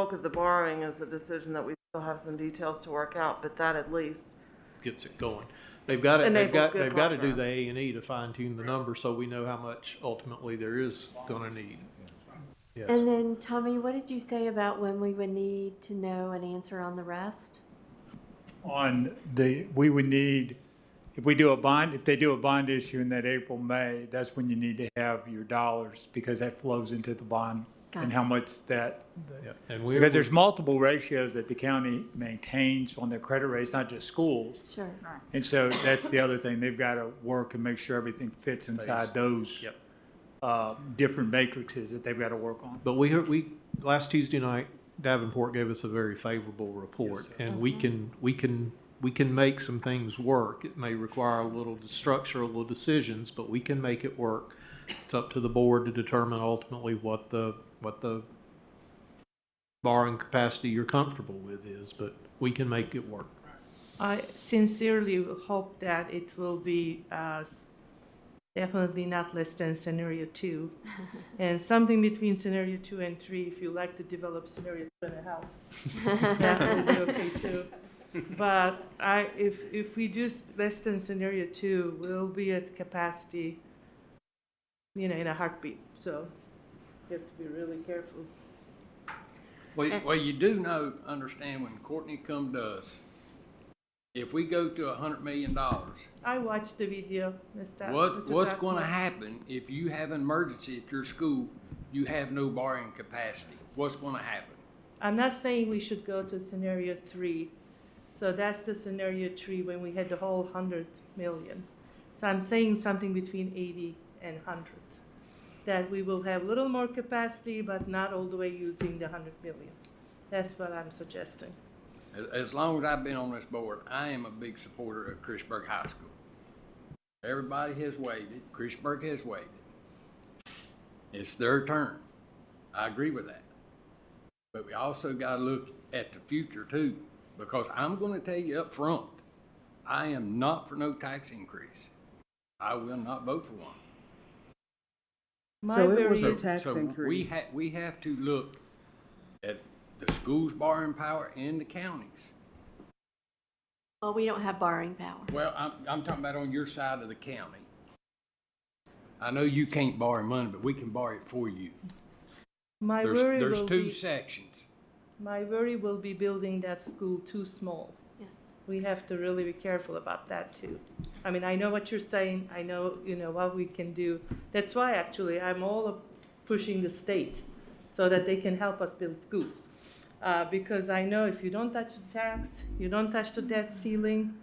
bulk of the borrowing is a decision that we still have some details to work out, but that at least gets it going. They've got to enables good they've got to do progress. the A&E to fine tune the number so we know how much ultimately there is going to need. Yes. And then, Tommy, what did you say about when we would need to know an answer on the rest? We would need, if they do a bond issue in that April, May, that's when you need to have your dollars, because that flows into the bond and how much that, Yeah. And because there's multiple ratios that the county maintains on their credit rates, not just schools. Sure. And so that's the other thing, they've got to work and make sure everything fits inside those Yep. different matrices that they've got to work on. But we last Tuesday night, Davenport gave us a very favorable report, and we can make some things work. It may require a little structural decisions, but we can make it work. It's up to the board to determine ultimately what the borrowing capacity you're comfortable with is, but we can make it work. I sincerely hope that it will be definitely not less than scenario 2, and something between scenario 2 and 3. If you like to develop scenario 2.5, that will be okay too. But if we do less than scenario 2, we'll be at capacity, in a heartbeat. So you have to be really careful. Well, you do understand when Courtney come to us, if we go to $100 million, I watched the video, Mr. what's Dr. going to happen if you have an emergency at your school, you have no borrowing capacity? What's going to happen? I'm not saying we should go to scenario 3. So that's the scenario 3 when we had the whole 100 million. So I'm saying something between 80 and 100. That we will have a little more capacity, but not all the way using the 100 million. That's what I'm suggesting. As long as I've been on this board, I am a big supporter of Christiansburg High School. Everybody has waited. Christiansburg has waited. It's their turn. I agree with that. But we also got to look at the future too, because I'm going to tell you up front, I am not for no tax increase. I will not vote for one. So it was a tax So increase. we have to look at the school's borrowing power and the county's. Well, we don't have borrowing power. Well, I'm talking about on your side of the county. I know you can't borrow money, but we can borrow it for you. There's two sections. My worry will be building that school too small. Yes. We have to really be careful about that too. I mean, I know what you're saying. I know, what we can do. That's why actually I'm all pushing the state so that they can help us build schools. Because I know if you don't touch the tax, you don't touch the debt ceiling,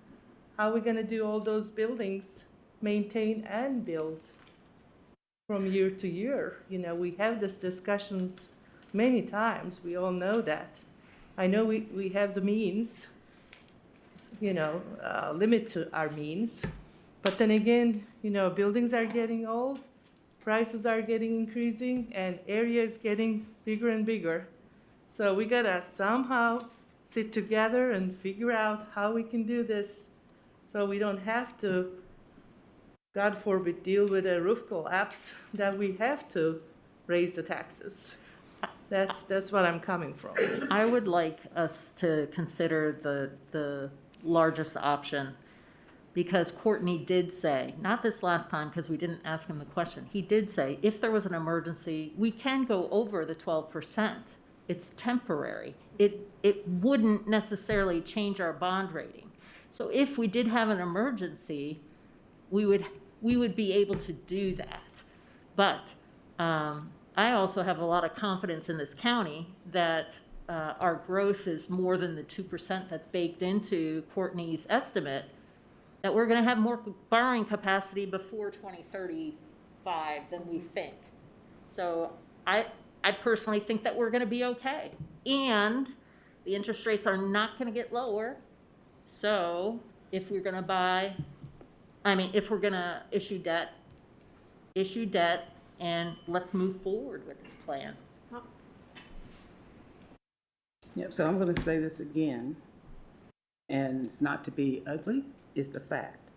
how are we going to do all those buildings, maintain and build from year to year? We have these discussions many times. We all know that. I know we have the means, limit to our means. But then again, buildings are getting old, prices are getting increasing, and area is getting bigger and bigger. So we gotta somehow sit together and figure out how we can do this so we don't have to, God forbid, deal with a roof collapse that we have to raise the taxes. That's what I'm coming from. I would like us to consider the largest option, because Courtney did say, not this last time because we didn't ask him the question, he did say if there was an emergency, we can go over the 12%. It's temporary. It wouldn't necessarily change our bond rating. So if we did have an emergency, we would be able to do that. But I also have a lot of confidence in this county that our growth is more than the 2% that's baked into Courtney's estimate, that we're going to have more borrowing capacity before 2035 than we think. So I personally think that we're going to be okay. And the interest rates are not going to get lower. So if we're going to if we're going to issue debt, and let's move forward with this plan. Yep, so I'm going to say this again, and it's not to be ugly, it's the fact.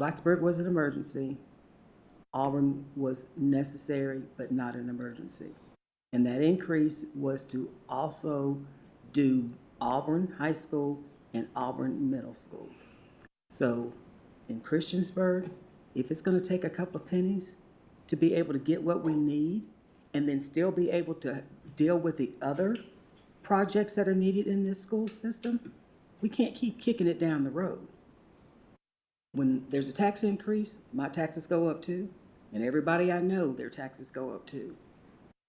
Blacksburg was an emergency. Auburn was necessary, but not an emergency. And that increase was to also do Auburn High School and Auburn Middle School. So in Christiansburg, if it's gonna take a couple of pennies to be able to get what we need and then still be able to deal with the other projects that are needed in this school system, we can't keep kicking it down the road. When there's a tax increase, my taxes go up too, and everybody I know, their taxes go up too.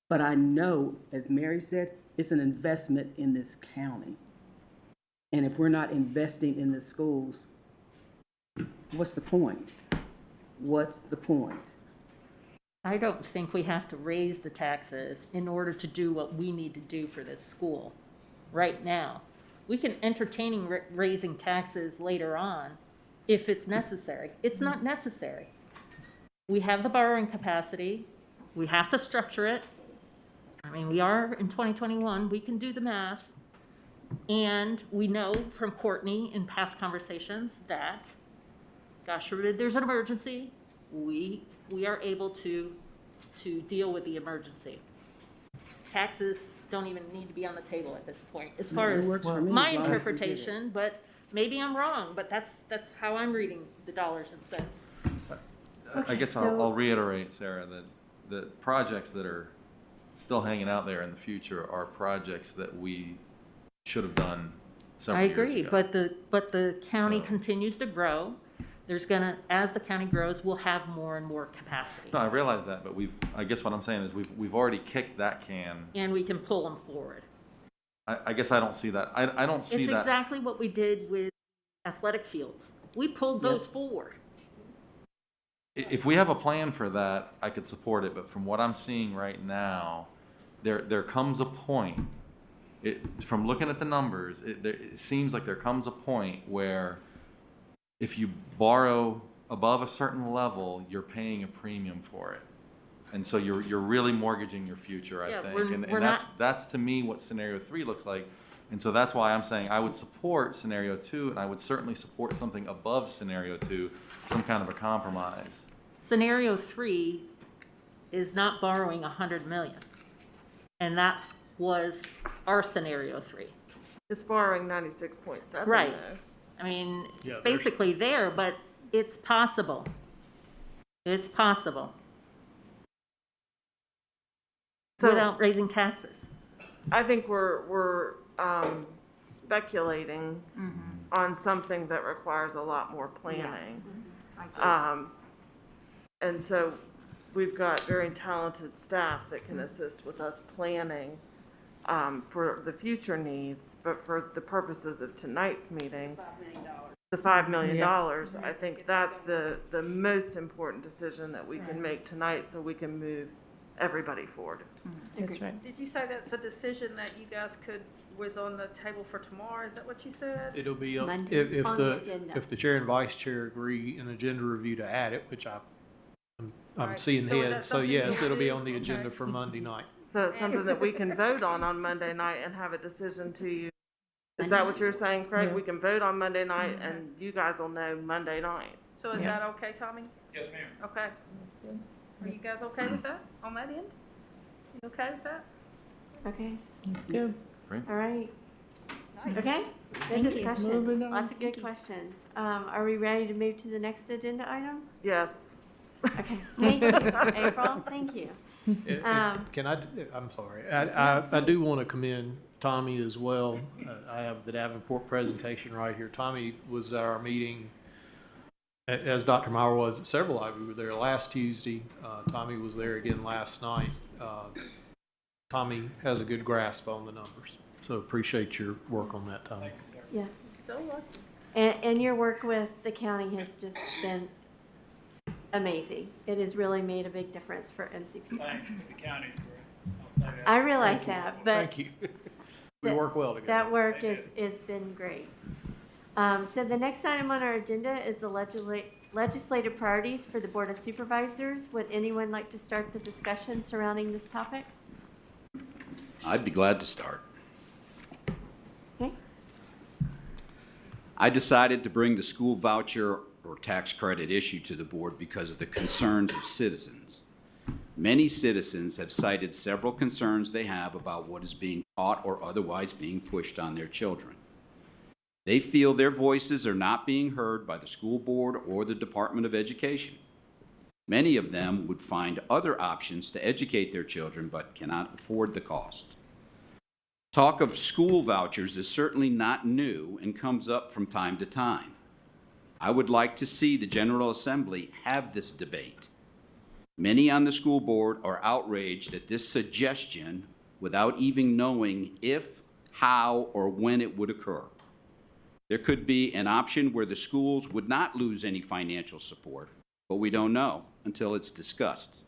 But I know, as Mary said, it's an investment in this county. And if we're not investing in the schools, what's the point? What's the point? I don't think we have to raise the taxes in order to do what we need to do for this school right now. We can entertain raising taxes later on if it's necessary. It's not necessary. We have the borrowing capacity. We have to structure it. I mean, we are in 2021. We can do the math. And we know from Courtney in past conversations that, gosh forbid, there's an emergency, we are able to deal with the emergency. Taxes don't even need to be on the table at this point, as far It as works for me my as long as we get it. interpretation, but maybe I'm wrong, but that's how I'm reading the dollars and cents. I guess I'll reiterate, Sarah, that the projects that are still hanging out there in the future are projects that we should have done I several years agree, ago. but the county So- continues to grow. There's as the county grows, we'll have more and more capacity. No, I realize that, but I guess what I'm saying is we've already kicked that can. And we can pull them forward. I guess I don't see that. I don't see It's that. exactly what we did with athletic fields. We pulled those forward. If we have a plan for that, I could support it, but from what I'm seeing right now, there comes a point, from looking at the numbers, it seems like there comes a point where if you borrow above a certain level, you're paying a premium for it. And so you're really mortgaging your future, I Yeah, think. we're And not- that's to me what scenario 3 looks like. And so that's why I'm saying I would support scenario 2, and I would certainly support something above scenario 2, some kind of a compromise. Scenario 3 is not borrowing 100 million. And that was our scenario 3. It's borrowing 96.7 Right. though. I mean, Yeah, it's there's- basically there, but it's possible. It's possible. So- Without raising taxes. I think we're speculating on something that requires a lot more planning. And so we've got very talented staff that can assist with us planning for the future needs, but for the purposes of tonight's meeting, the $5 million, I think that's the most important decision that we can make tonight so we can move everybody forward. That's right. Did you say that's a decision that you guys was on the table for tomorrow? Is that what you said? It'll be, Monday if on the agenda. if the chair and vice chair agree an agenda review to add it, which I'm Right. seeing So is that heads, so something you yes, it'll be do? on the agenda Okay. for Monday night. So it's something that we can vote on Monday night and have a decision to you. Is that what you're saying, Craig? We can vote on Monday night and you guys will know Monday night. So is that okay, Tommy? Yes, ma'am. Okay. That's good. Are you guys okay with that, on that end? You okay with that? Okay, That's good. all right. Nice. Okay, good Thank you. discussion. Moving on. Lots of good questions. Are we ready to move to the next agenda item? Yes. Okay, thank you. April, thank you. Can I'm sorry, I do want to commend Tommy as well. I have the Davenport presentation right here. Tommy was at our meeting, as Dr. Meyer was at several of you. We were there last Tuesday. Tommy was there again last night. Tommy has a good grasp on the numbers, so appreciate your work on that, Tommy. Yeah, So lucky. and your work with the county has just been amazing. It has really made a big difference for MCPS. Thanks to the county for it. I'll say that. I realize that, but Thank you. We work well together. that work has been great. So the next item on our agenda is the legislative priorities for the Board of Supervisors. Would anyone like to start the discussion surrounding this topic? I'd be glad to start. Okay, I decided to bring the school voucher or tax credit issue to the board because of the concerns of citizens. Many citizens have cited several concerns they have about what is being taught or otherwise being pushed on their children. They feel their voices are not being heard by the school board or the Department of Education. Many of them would find other options to educate their children but cannot afford the cost. Talk of school vouchers is certainly not new and comes up from time to time. I would like to see the General Assembly have this debate. Many on the school board are outraged at this suggestion without even knowing if, how, or when it would occur. There could be an option where the schools would not lose any financial support, but we don't know until it's discussed.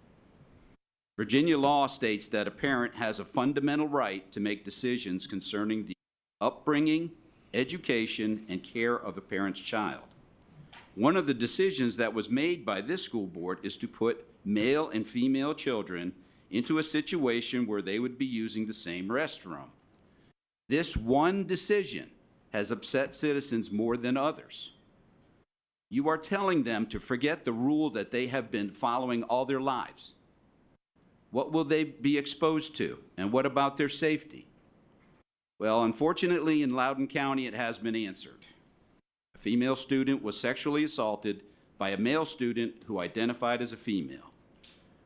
Virginia law states that a parent has a fundamental right to make decisions concerning the upbringing, education, and care of a parent's child. One of the decisions that was made by this school board is to put male and female children into a situation where they would be using the same restroom. This one decision has upset citizens more than others. You are telling them to forget the rule that they have been following all their lives. What will they be exposed to, and what about their safety? Well, unfortunately, in Loudoun County, it has been answered. A female student was sexually assaulted by a male student who identified as a female.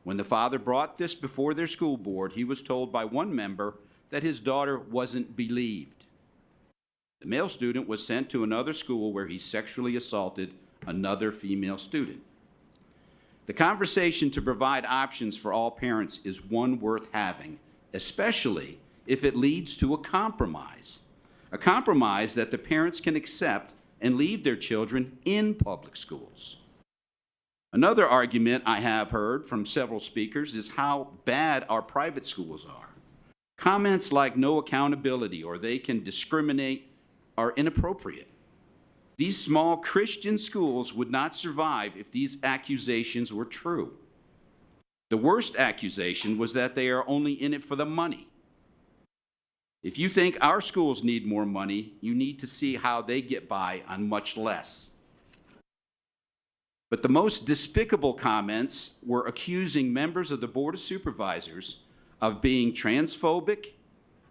When the father brought this before their school board, he was told by one member that his daughter wasn't believed. The male student was sent to another school where he sexually assaulted another female student. The conversation to provide options for all parents is one worth having, especially if it leads to a compromise that the parents can accept and leave their children in public schools. Another argument I have heard from several speakers is how bad our private schools are. Comments like no accountability or they can discriminate are inappropriate. These small Christian schools would not survive if these accusations were true. The worst accusation was that they are only in it for the money. If you think our schools need more money, you need to see how they get by on much less. But the most despicable comments were accusing members of the Board of Supervisors of being transphobic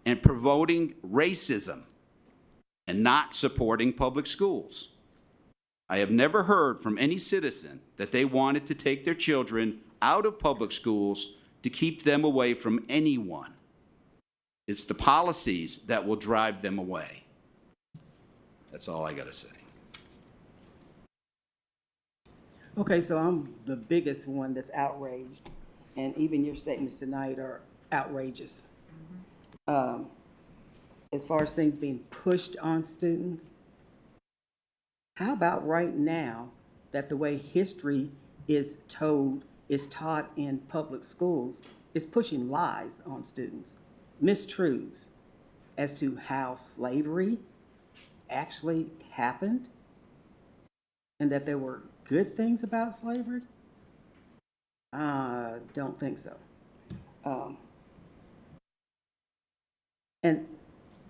and promoting racism and not supporting public schools. I have never heard from any citizen that they wanted to take their children out of public schools to keep them away from anyone. It's the policies that will drive them away. That's all I got to say. Okay, so I'm the biggest one that's outraged, and even your statements tonight are outrageous. As far as things being pushed on students, how about right now that the way history is taught in public schools is pushing lies on students, mistruths as to how slavery actually happened and that there were good things about slavery? I don't think so. And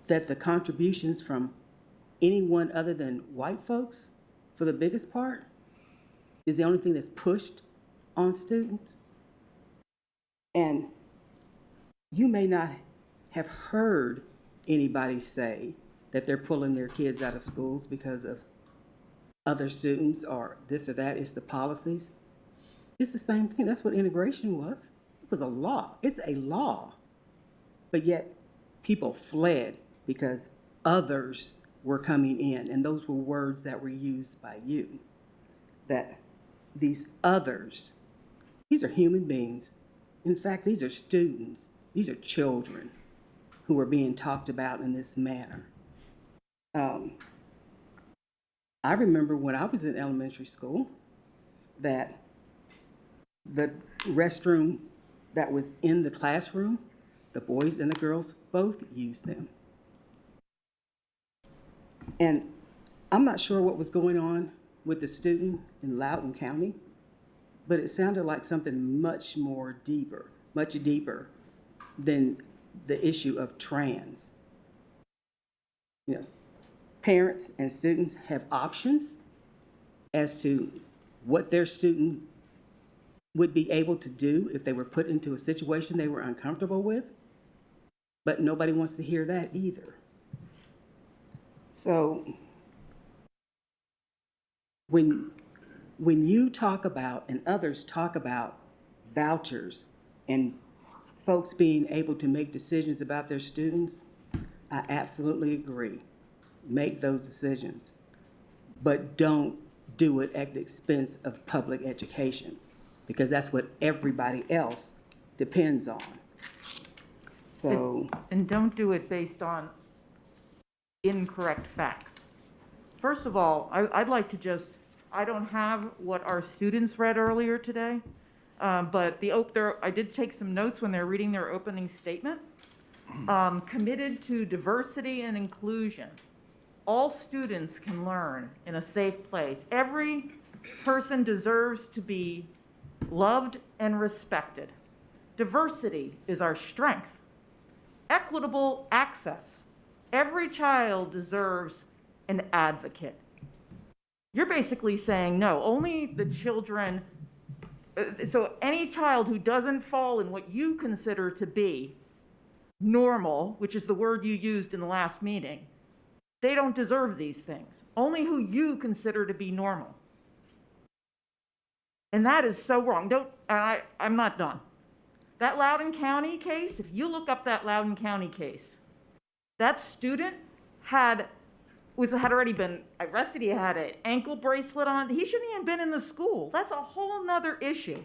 that the contributions from anyone other than white folks, for the biggest part, is the only thing that's pushed on students. And you may not have heard anybody say that they're pulling their kids out of schools because of other students or this or that. It's the policies. It's the same thing. That's what integration was. It was a law. It's a law. But yet people fled because others were coming in, and those were words that were used by you, that these others, these are human beings. In fact, these are students. These are children who are being talked about in this manner. I remember when I was in elementary school that the restroom that was in the classroom, the boys and the girls both used them. And I'm not sure what was going on with the student in Loudoun County, but it sounded like something much deeper than the issue of trans. You know, parents and students have options as to what their student would be able to do if they were put into a situation they were uncomfortable with. But nobody wants to hear that either. So when you talk about, and others talk about, vouchers and folks being able to make decisions about their students, I absolutely agree. Make those decisions, but don't do it at the expense of public education, because that's what everybody else depends on. So, And don't do it based on incorrect facts. First of all, I'd like to just, I don't have what our students read earlier today, but I did take some notes when they're reading their opening statement. Committed to diversity and inclusion. All students can learn in a safe place. Every person deserves to be loved and respected. Diversity is our strength. Equitable access. Every child deserves an advocate. You're basically saying, no, only the children, so any child who doesn't fall in what you consider to be normal, which is the word you used in the last meeting, they don't deserve these things. Only who you consider to be normal. And that is so wrong. I'm not done. That Loudoun County case, if you look up that Loudoun County case, that student had already been arrested. He had an ankle bracelet on. He shouldn't even been in the school. That's a whole nother issue.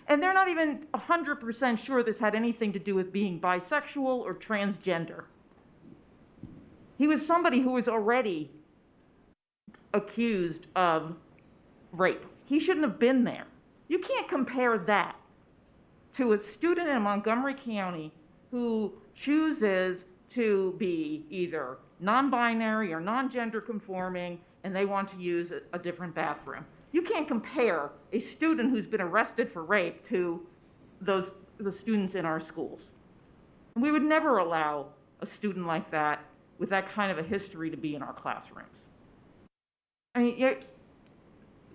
And they're not even 100% sure this had anything to do with being bisexual or transgender. He was somebody who was already accused of rape. He shouldn't have been there. You can't compare that to a student in Montgomery County who chooses to be either non-binary or non-gender conforming, and they want to use a different bathroom. You can't compare a student who's been arrested for rape to the students in our schools. And we would never allow a student like that with that kind of a history to be in our classrooms. I mean,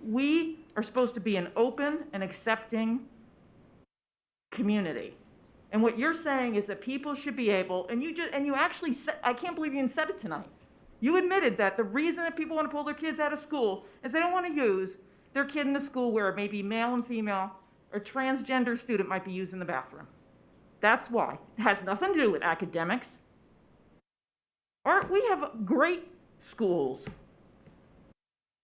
we are supposed to be an open and accepting community. And what you're saying is that people should be able, and you actually said, I can't believe you even said it tonight. You admitted that the reason that people want to pull their kids out of school is they don't want to use their kid in a school where maybe male and female or transgender student might be used in the bathroom. That's why. It has nothing to do with academics. We have great schools.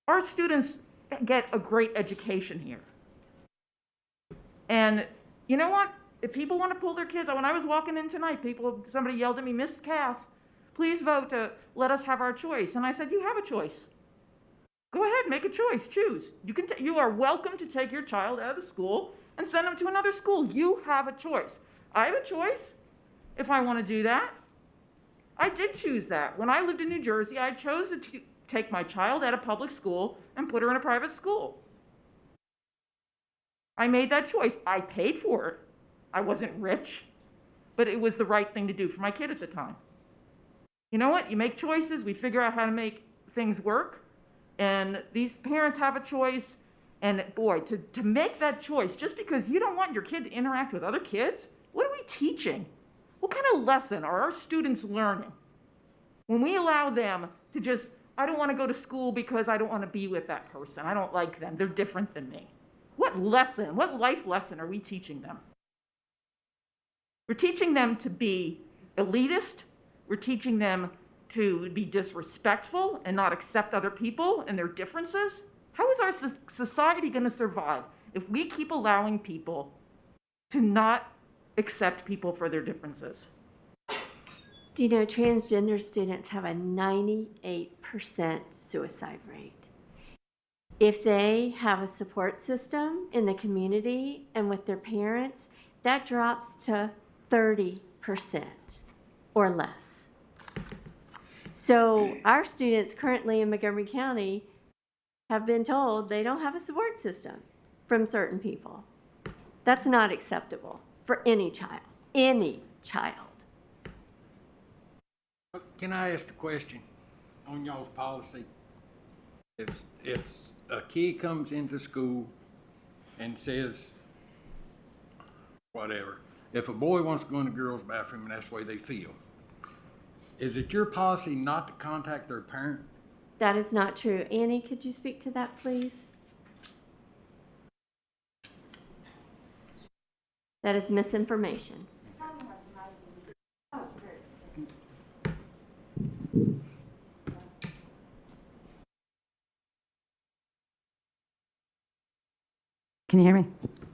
Our students get a great education here. And you know what? If people want to pull their kids out, when I was walking in tonight, somebody yelled at me, Mrs. Cass, please vote to let us have our choice. And I said, you have a choice. Go ahead, make a choice, choose. You are welcome to take your child out of school and send them to another school. You have a choice. I have a choice if I want to do that. I did choose that. When I lived in New Jersey, I chose to take my child out of public school and put her in a private school. I made that choice. I paid for it. I wasn't rich, but it was the right thing to do for my kid at the time. You know what? You make choices. We figure out how to make things work. And these parents have a choice. And boy, to make that choice just because you don't want your kid to interact with other kids, what are we teaching? What kind of lesson are our students learning? When we allow them to just, I don't want to go to school because I don't want to be with that person. I don't like them. They're different than me. What lesson, what life lesson are we teaching them? We're teaching them to be elitist. We're teaching them to be disrespectful and not accept other people and their differences. How is our society going to survive if we keep allowing people to not accept people for their differences? Do you know transgender students have a 98% suicide rate? If they have a support system in the community and with their parents, that drops to 30% or less. So our students currently in Montgomery County have been told they don't have a support system from certain people. That's not acceptable for any child, any child. Can I ask a question on y'all's policy? If a kid comes into school and says, whatever. If a boy wants to go in the girls' bathroom and that's the way they feel, is it your policy not to contact their parent? That is not true. Annie, could you speak to that, please? That is misinformation. Can you hear me?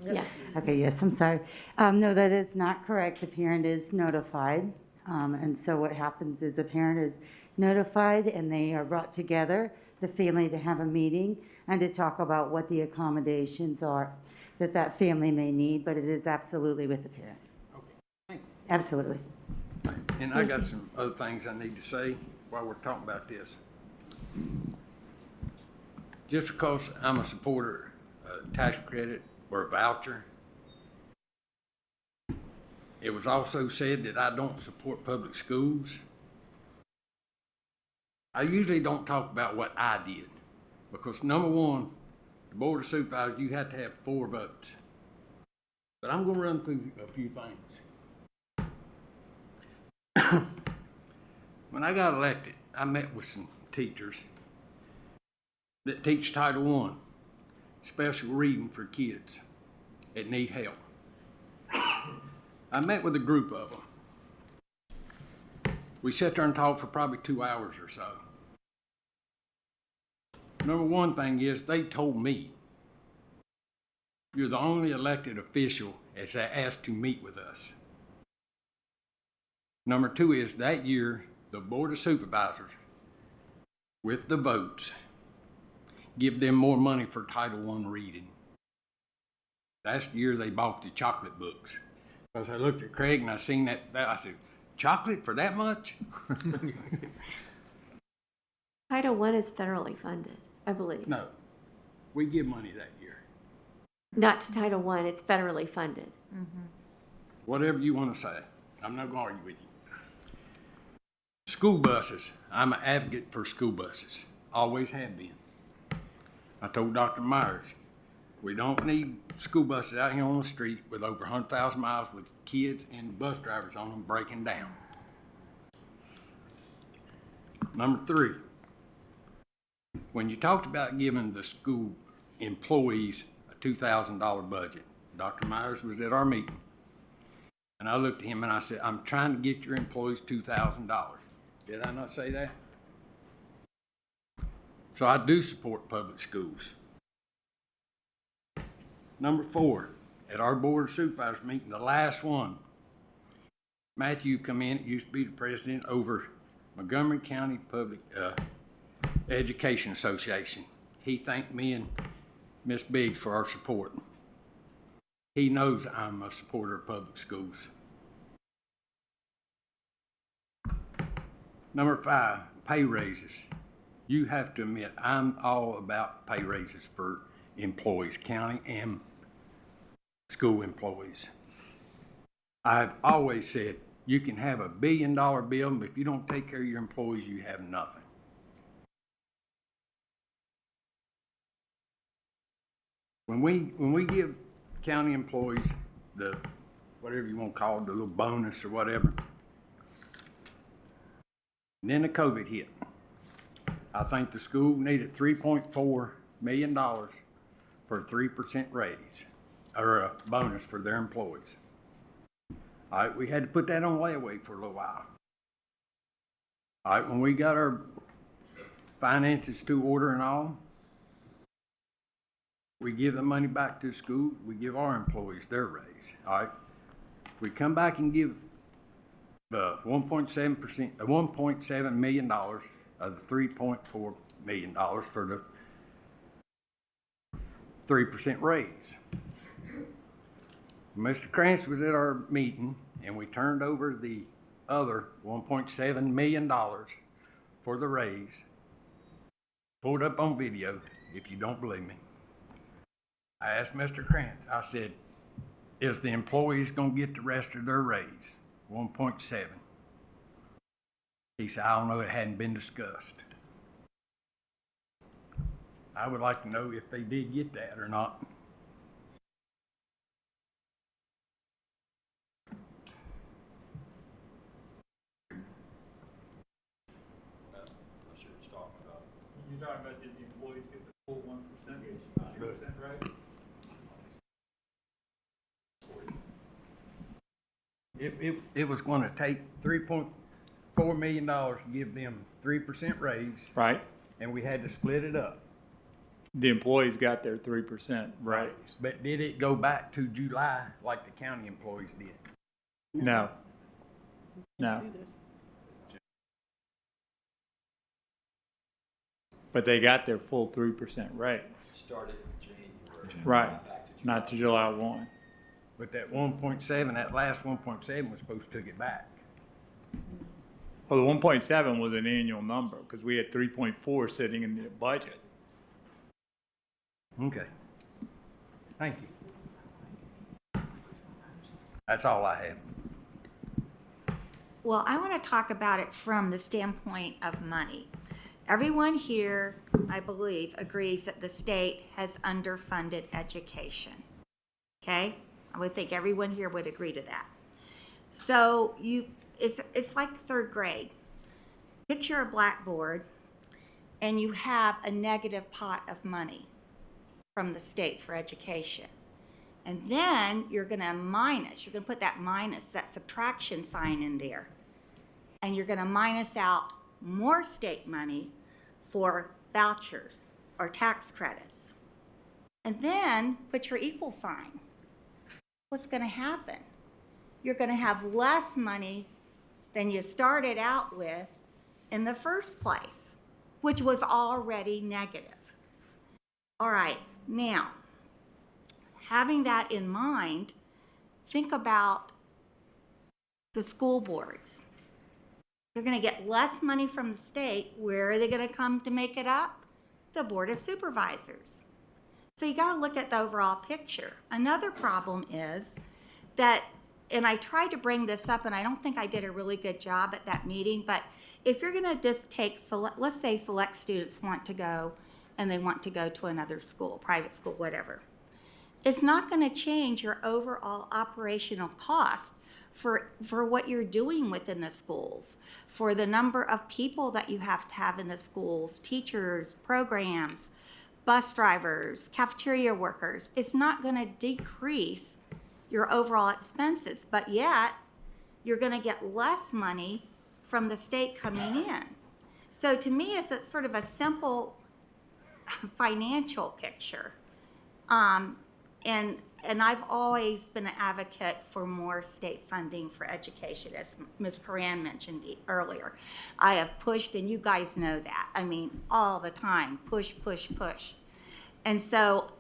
Yes. Okay, yes, I'm sorry. No, that is not correct. The parent is notified. And so what happens is the parent is notified and they are brought together, the family, to have a meeting and to talk about what the accommodations are that that family may need, but it is absolutely with the parent. Okay. Absolutely. And I got some other things I need to say while we're talking about this. Just because I'm a supporter of tax credit or a voucher, it was also said that I don't support public schools. I usually don't talk about what I did because number one, the Board of Supervisors, you have to have 4 votes. But I'm going to run through a few things. When I got elected, I met with some teachers that teach Title I, special reading for kids that need help. I met with a group of them. We sat there and talked for probably 2 hours or so. Number one thing is they told me, you're the only elected official that's asked to meet with us. Number two is that year, the Board of Supervisors, with the votes, give them more money for Title I reading. That's the year they bought the chocolate books. Because I looked at Craig and I seen that I said, chocolate for that much? Title I is federally funded, I believe. No, we give money that year. Not to Title I, it's federally funded. Whatever you want to say, I'm not going to argue with you. School buses, I'm an advocate for school buses, always have been. I told Dr. Myers, we don't need school buses out here on the street with over 100,000 miles with kids and bus drivers on them breaking down. Number 3, when you talked about giving the school employees a $2,000 budget, Dr. Myers was at our meeting. And I looked at him and I said, I'm trying to get your employees $2,000. Did I not say that? So I do support public schools. Number 4, at our Board of Supervisors meeting, the last one, Matthew come in, used to be the president over Montgomery County Public Education Association. He thanked me and Miss Biggs for our support. He knows I'm a supporter of public schools. Number 5, pay raises. You have to admit, I'm all about pay raises for employees, county and school employees. I've always said, you can have $1 billion bill, but if you don't take care of your employees, you have nothing. When we give county employees the, whatever you want to call it, the little bonus or whatever, and then the COVID hit, I think the school needed $3.4 million for a 3% raise, or a bonus for their employees. All right, we had to put that on layaway for a little while. All right, when we got our finances to order and all, we give the money back to the school, we give our employees their raise. All right, we come back and give the 1.7 million dollars of the $3.4 million for the 3% raise. Mr. Krantz was at our meeting and we turned over the other $1.7 million for the raise. Pulled up on video if you don't believe me. I asked Mr. Krantz, I said, is the employees gonna get the rest of their raise? 1.7. He said, I don't know, it hadn't been discussed. I would like to know if they did get that or not. talking about did the employees get the full 1%, 2% raise? It was gonna take $3.4 million to give them 3% raise, Right. and we had to split it up. The employees got their 3% raise. But did it go back to July like the county employees did? No. No. But they got their full 3% raise. Started in January. Right. Not to July 1. But that 1.7, that last 1.7 was supposed to take it back. Well, the 1.7 was an annual number because we had 3.4 sitting in the budget. Okay. Thank you. That's all I have. Well, I want to talk about it from the standpoint of money. Everyone here, I believe, agrees that the state has underfunded education. Okay? I would think everyone here would agree to that. So it's like third grade. Picture a blackboard and you have a negative pot of money from the state for education. And then you're going to put that minus, that subtraction sign in there. And you're going to minus out more state money for vouchers or tax credits. And then put your equal sign. What's going to happen? You're going to have less money than you started out with in the first place, which was already negative. All right, now, having that in mind, think about the school boards. They're going to get less money from the state. Where are they going to come to make it up? The Board of Supervisors. So you got to look at the overall picture. Another problem is that, and I tried to bring this up, and I don't think I did a really good job at that meeting, but if you're going to just take, let's say select students want to go, and they want to go to another school, private school, whatever. It's not going to change your overall operational cost for what you're doing within the schools, for the number of people that you have to have in the schools, teachers, programs, bus drivers, cafeteria workers. It's not going to decrease your overall expenses, but yet you're going to get less money from the state coming in. So to me, it's a sort of a simple financial picture. And I've always been an advocate for more state funding for education, as Ms. Coran mentioned earlier. I have pushed, and you guys know that. I mean, all the time, push, push, push. And so,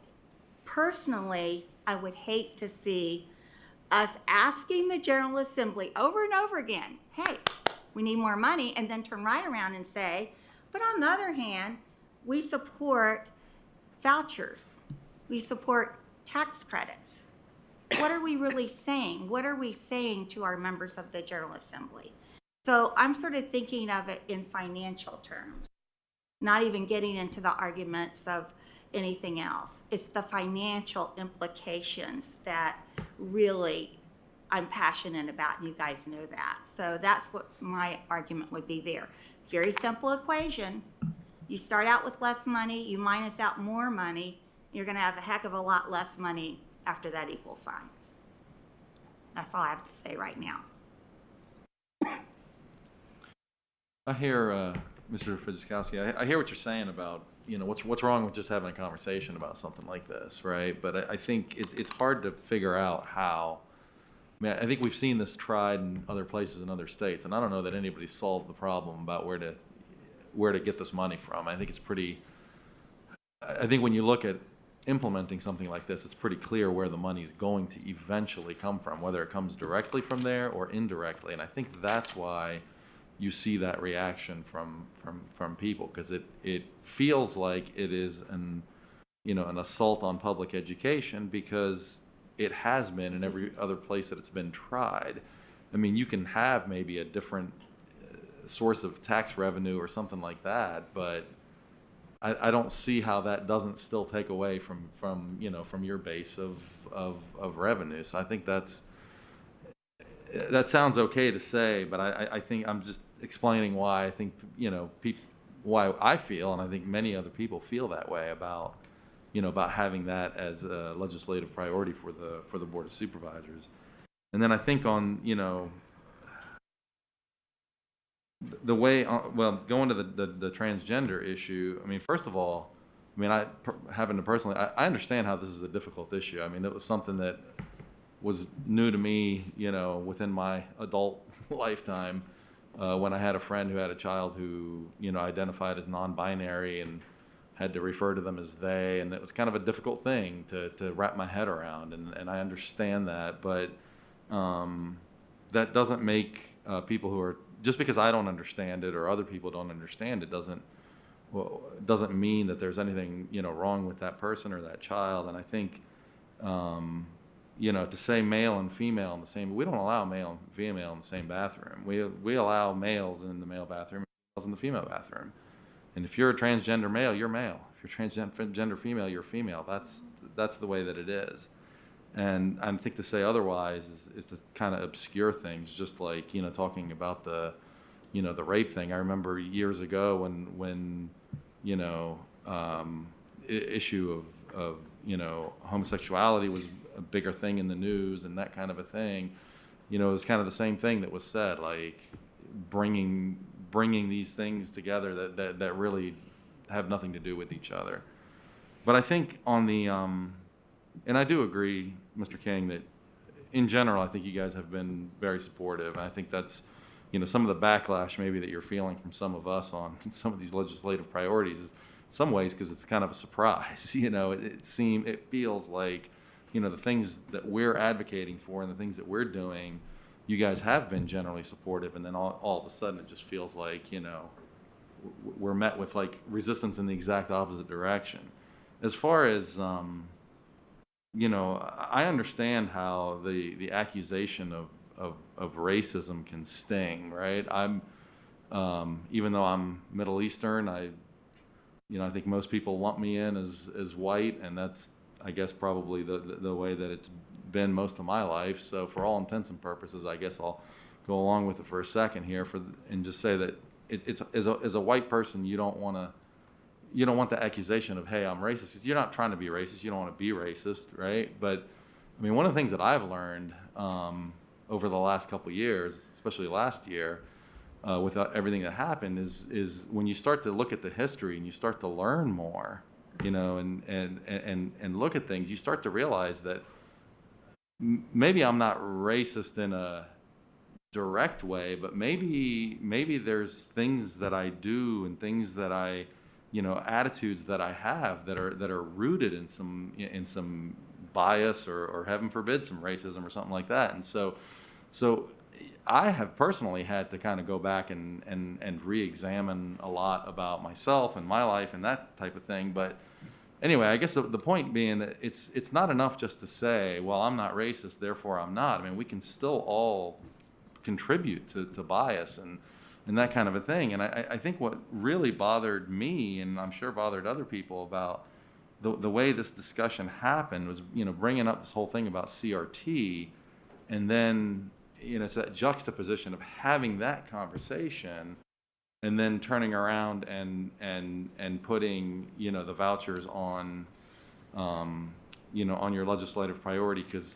personally, I would hate to see us asking the General Assembly over and over again, hey, we need more money, and then turn right around and say, but on the other hand, we support vouchers. We support tax credits. What are we really saying? What are we saying to our members of the General Assembly? So I'm sort of thinking of it in financial terms, not even getting into the arguments of anything else. It's the financial implications that really I'm passionate about, and you guys know that. So that's what my argument would be there. Very simple equation. You start out with less money, you minus out more money, you're going to have a heck of a lot less money after that equal signs. That's all I have to say right now. I hear, Mr. Fidjikowski, I hear what you're saying about, what's wrong with just having a conversation about something like this, right? But I think it's hard to figure out how. I mean, I think we've seen this tried in other places in other states, and I don't know that anybody's solved the problem about where to get this money from. I think when you look at implementing something like this, it's pretty clear where the money's going to eventually come from, whether it comes directly from there or indirectly. And I think that's why you see that reaction from people, because it feels like it is an assault on public education, because it has been in every other place that it's been tried. I mean, you can have maybe a different source of tax revenue or something like that, but I don't see how that doesn't still take away from your base of revenue. So I think that sounds okay to say, but I think I'm just explaining why I think why I feel, and I think many other people feel that way about, about having that as a legislative priority for the Board of Supervisors. And then I think on, the way, going to the transgender issue, I mean, first of all, I mean, having to personally, I understand how this is a difficult issue. I mean, it was something that was new to me, within my adult lifetime, when I had a friend who had a child who, identified as non-binary and had to refer to them as they, and it was kind of a difficult thing to wrap my head around, and I understand that, but that doesn't make people who are, just because I don't understand it or other people don't understand it, doesn't mean that there's anything, wrong with that person or that child. And I think, to say male and female in the same, we don't allow male and female in the same bathroom. We allow males in the male bathroom and females in the female bathroom. And if you're a transgender male, you're male. If you're transgender female, you're female. That's the way that it is. And I think to say otherwise is to kind of obscure things, just like, talking about the rape thing. I remember years ago when issue of homosexuality was a bigger thing in the news and that kind of a thing. It was kind of the same thing that was said, like bringing these things together that really have nothing to do with each other. But I think on the and I do agree, Mr. King, that in general, I think you guys have been very supportive. And I think that's, some of the backlash maybe that you're feeling from some of us on some of these legislative priorities is in some ways because it's kind of a surprise. It feels like, the things that we're advocating for and the things that we're doing, you guys have been generally supportive. And then all of a sudden it just feels like, we're met with like resistance in the exact opposite direction. As far as, I understand how the accusation of racism can sting, right? I'm, even though I'm Middle Eastern, I think most people lump me in as white, and that's, I guess, probably the way that it's been most of my life. So for all intents and purposes, I guess I'll go along with it for a second here and just say that it's as a white person, you don't want the accusation of, hey, I'm racist, 'cause you're not trying to be racist. You don't want to be racist, right? But I mean, one of the things that I've learned over the last couple of years, especially last year, with everything that happened, is when you start to look at the history and you start to learn more, and look at things, you start to realize that maybe I'm not racist in a direct way, but maybe there's things that I do and things that I, attitudes that I have that are rooted in some bias or heaven forbid some racism or something like that. And so I have personally had to kind of go back and re-examine a lot about myself and my life and that type of thing. But anyway, I guess the point being that it's not enough just to say, well, I'm not racist, therefore I'm not. I mean, we can still all contribute to bias and that kind of a thing. And I think what really bothered me, and I'm sure bothered other people about the way this discussion happened, was, bringing up this whole thing about CRT, and then, it's that juxtaposition of having that conversation and then turning around and putting, the vouchers on, on your legislative priority, because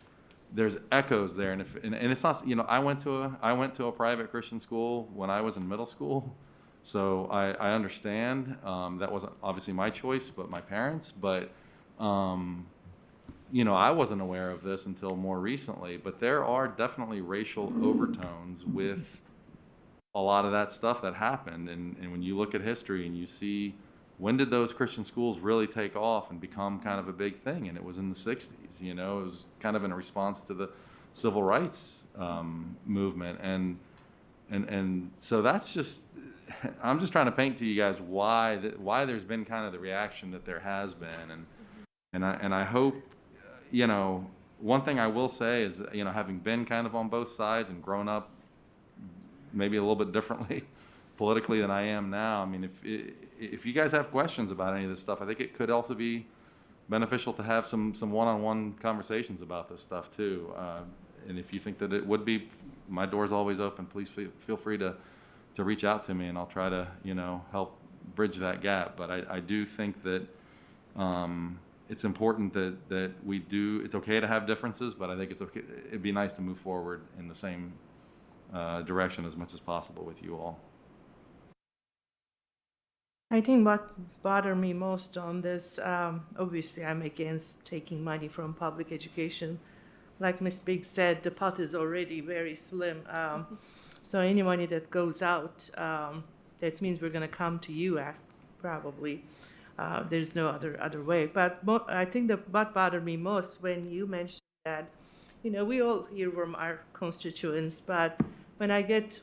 there's echoes there, and it's not, I went to a private Christian school when I was in middle school, so I understand. That wasn't obviously my choice, but my parents. But I wasn't aware of this until more recently. But there are definitely racial overtones with a lot of that stuff that happened. And when you look at history and you see, when did those Christian schools really take off and become kind of a big thing? And it was in the 60s, it was kind of in a response to the civil rights movement. And so that's just, I'm just trying to paint to you guys why there's been kind of the reaction that there has been. And I hope, one thing I will say is, having been kind of on both sides and grown up maybe a little bit differently politically than I am now. I mean, if you guys have questions about any of this stuff, I think it could also be beneficial to have some one-on-one conversations about this stuff too. And if you think that it would be, my door's always open. Please feel free to reach out to me, and I'll try to help bridge that gap. But I do think that it's important that we do, it's okay to have differences, but I think it's okay, it'd be nice to move forward in the same direction as much as possible with you all. I think what bothered me most on this, obviously I'm against taking money from public education. Like Ms. Biggs said, the pot is already very slim. So any money that goes out, that means we're going to come to you, ask probably. There's no other way. But I think what bothered me most when you mentioned that, we all hear from our constituents, but when I get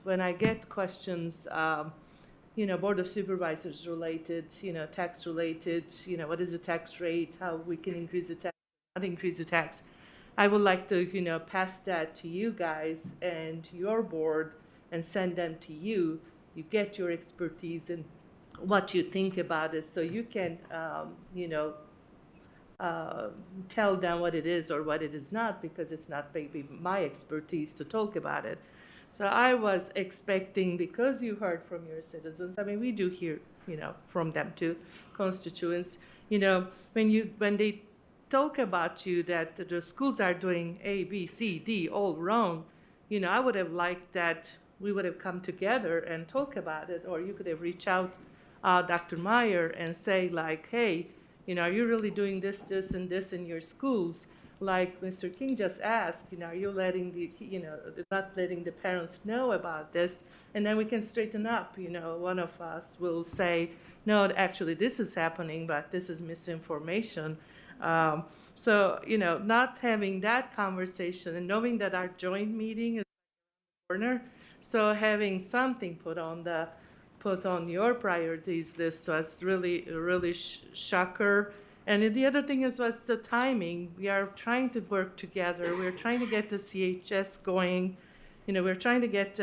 questions, Board of Supervisors related, tax related, what is the tax rate, how we can increase the tax, not increase the tax. I would like to, pass that to you guys and your board and send them to you. You get your expertise and what you think about it so you can, tell them what it is or what it is not, because it's not maybe my expertise to talk about it. So I was expecting, because you heard from your citizens, I mean, we do hear, from them too, constituents, when they talk about you that the schools are doing A, B, C, D all wrong, I would have liked that we would have come together and talk about it, or you could have reached out, Dr. Meyer, and say like, hey, are you really doing this, this, and this in your schools? Like Mr. King just asked, are you letting not letting the parents know about this? And then we can straighten up, one of us will say, no, actually this is happening, but this is misinformation. So, not having that conversation and knowing that our joint meeting is corner, so having something put on your priorities list was really shocker. And the other thing was the timing. We are trying to work together. We're trying to get the CHS going. We're trying to get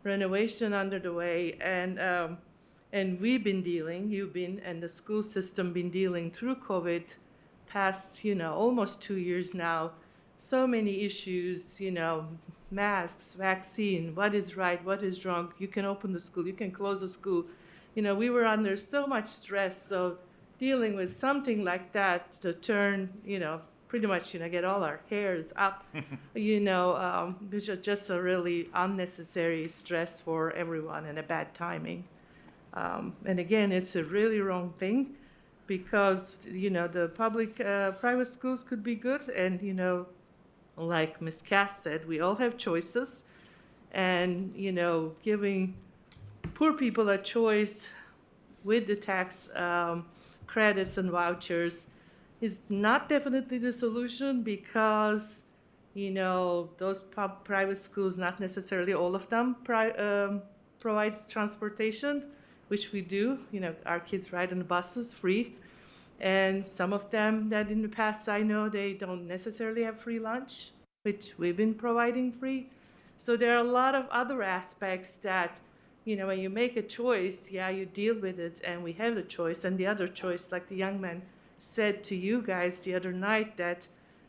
renovation under the way. And we've been dealing, and the school system been dealing through COVID past, almost 2 years now. So many issues, masks, vaccine, what is right, what is wrong. You can open the school, you can close the school. We were under so much stress. So dealing with something like that to turn, pretty much, get all our hairs up, which is just a really unnecessary stress for everyone and a bad timing. And again, it's a really wrong thing because, the private schools could be good. And, like Ms. Cass said, we all have choices. And, giving poor people a choice with the tax credits and vouchers is not definitely the solution because, those private schools, not necessarily all of them provides transportation, which we do. Our kids ride on the buses free. And some of them that in the past I know they don't necessarily have free lunch, which we've been providing free. So there are a lot of other aspects that, when you make a choice, you deal with it, and we have the choice. And the other choice, like the young man said to you guys the other night, that,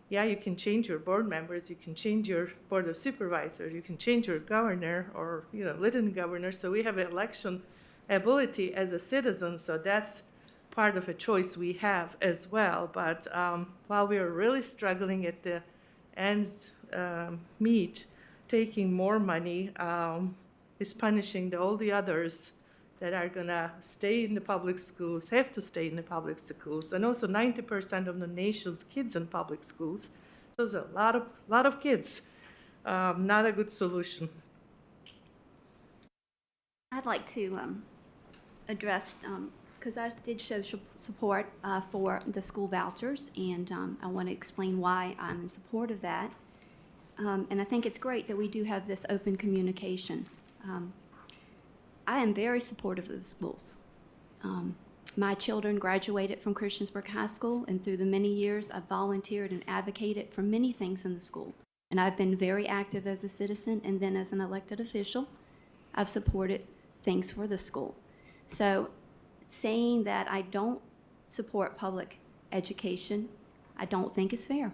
you can change your board members, you can change your board of supervisors, you can change your governor or, lieutenant governor. So we have election ability as a citizen, so that's part of a choice we have as well. But while we are really struggling at the ends meet, taking more money is punishing all the others that are going to stay in the public schools, have to stay in the public schools, and also 90% of the nation's kids in public schools. So there's a lot of kids. Not a good solution. I'd like to address, because I did show support for the school vouchers, and I want to explain why I'm in support of that. And I think it's great that we do have this open communication. I am very supportive of the schools. My children graduated from Christiansburg High School, and through the many years, I've volunteered and advocated for many things in the school. And I've been very active as a citizen, and then as an elected official, I've supported things for the school. So saying that I don't support public education, I don't think is fair.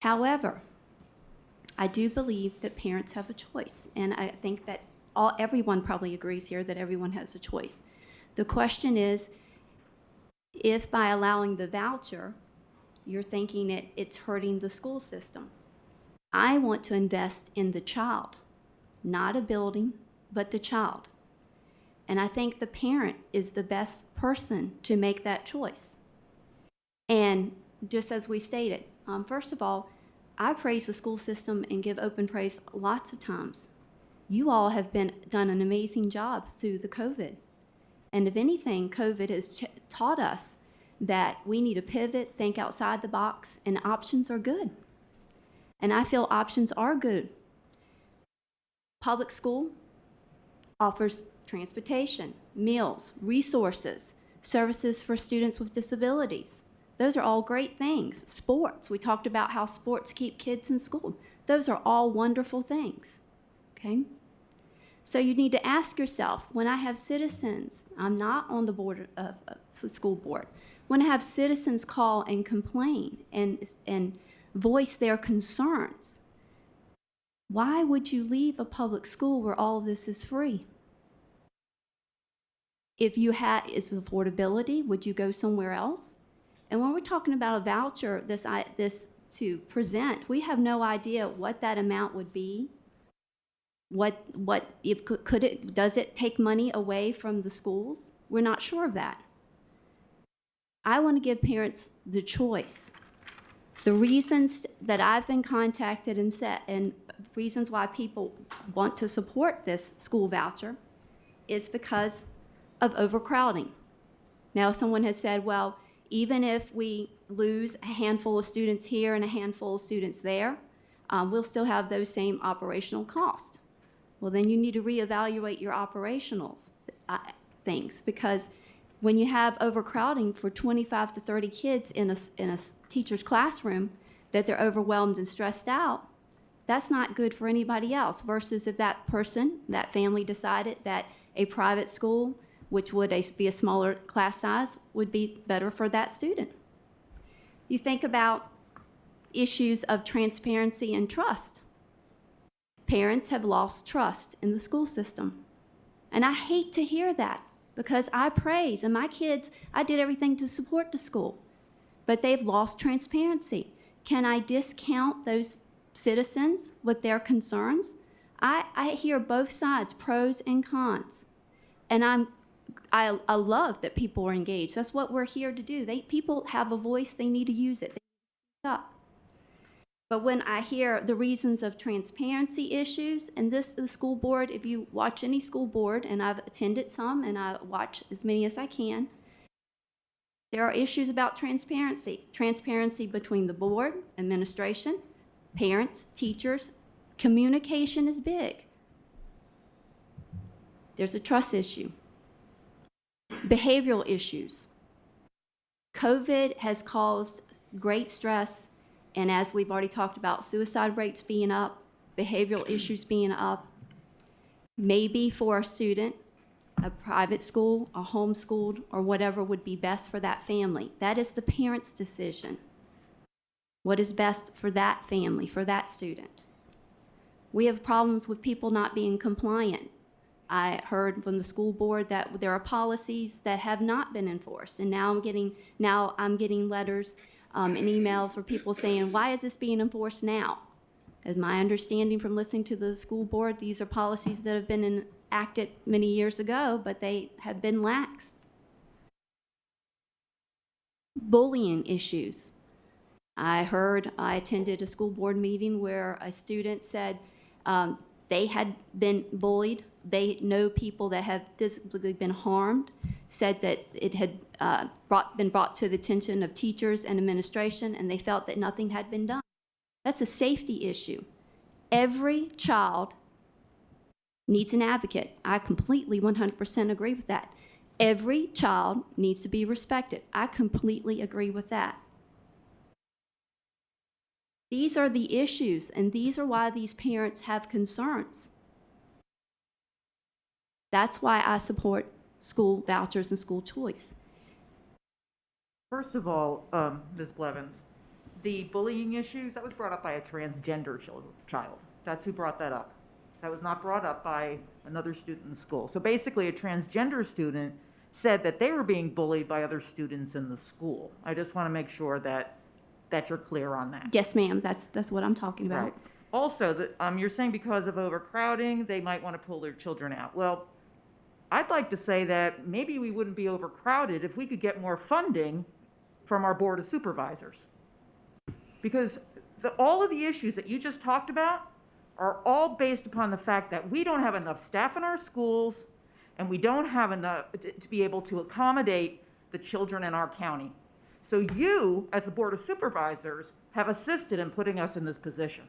However, I do believe that parents have a choice, and I think that everyone probably agrees here that everyone has a choice. The question is, if by allowing the voucher, you're thinking it's hurting the school system. I want to invest in the child, not a building, but the child. And I think the parent is the best person to make that choice. And just as we stated, first of all, I praise the school system and give open praise lots of times. You all have done an amazing job through the COVID. And if anything, COVID has taught us that we need to pivot, think outside the box, and options are good. And I feel options are good. Public school offers transportation, meals, resources, services for students with disabilities. Those are all great things. Sports, we talked about how sports keep kids in school. Those are all wonderful things, okay? So you need to ask yourself, when I have citizens, I'm not on the board of the school board, when I have citizens call and complain and voice their concerns, why would you leave a public school where all of this is free? If you had its affordability, would you go somewhere else? And when we're talking about a voucher, this to present, we have no idea what that amount would be. Does it take money away from the schools? We're not sure of that. I want to give parents the choice. The reasons that I've been contacted and reasons why people want to support this school voucher is because of overcrowding. Now, someone has said, well, even if we lose a handful of students here and a handful of students there, we'll still have those same operational costs. Well, then you need to reevaluate your operational things, because when you have overcrowding for 25 to 30 kids in a teacher's classroom, that they're overwhelmed and stressed out, that's not good for anybody else, versus if that person, that family decided that a private school, which would be a smaller class size, would be better for that student. You think about issues of transparency and trust. Parents have lost trust in the school system. And I hate to hear that, because I praise, and my kids, I did everything to support the school, but they've lost transparency. Can I discount those citizens with their concerns? I hear both sides, pros and cons. And I love that people are engaged. That's what we're here to do. People have a voice, they need to use it. They need to speak up. But when I hear the reasons of transparency issues, and the school board, if you watch any school board, and I've attended some and I watch as many as I can, there are issues about transparency. Transparency between the board, administration, parents, teachers. Communication is big. There's a trust issue. Behavioral issues. COVID has caused great stress, and as we've already talked about, suicide rates being up, behavioral issues being up. Maybe for a student, a private school, a homeschooled, or whatever would be best for that family. That is the parent's decision. What is best for that family, for that student? We have problems with people not being compliant. I heard from the school board that there are policies that have not been enforced, and now I'm getting letters and emails from people saying, why is this being enforced now? As my understanding from listening to the school board, these are policies that have been enacted many years ago, but they have been laxed. Bullying issues. I attended a school board meeting where a student said they had been bullied. They know people that have physically been harmed, said that it had been brought to the attention of teachers and administration, and they felt that nothing had been done. That's a safety issue. Every child needs an advocate. I completely 100% agree with that. Every child needs to be respected. I completely agree with that. These are the issues, and these are why these parents have concerns. That's why I support school vouchers and school choice. First of all, Ms. Blevins, the bullying issues, that was brought up by a transgender child. That's who brought that up. That was not brought up by another student in the school. So basically, a transgender student said that they were being bullied by other students in the school. I just want to make sure that you're clear on that. Yes, ma'am, that's what I'm talking about. Right. Also, you're saying because of overcrowding, they might want to pull their children out. Well, I'd like to say that maybe we wouldn't be overcrowded if we could get more funding from our Board of Supervisors. Because all of the issues that you just talked about are all based upon the fact that we don't have enough staff in our schools and we don't have enough to be able to accommodate the children in our county. So you, as the Board of Supervisors, have assisted in putting us in this position.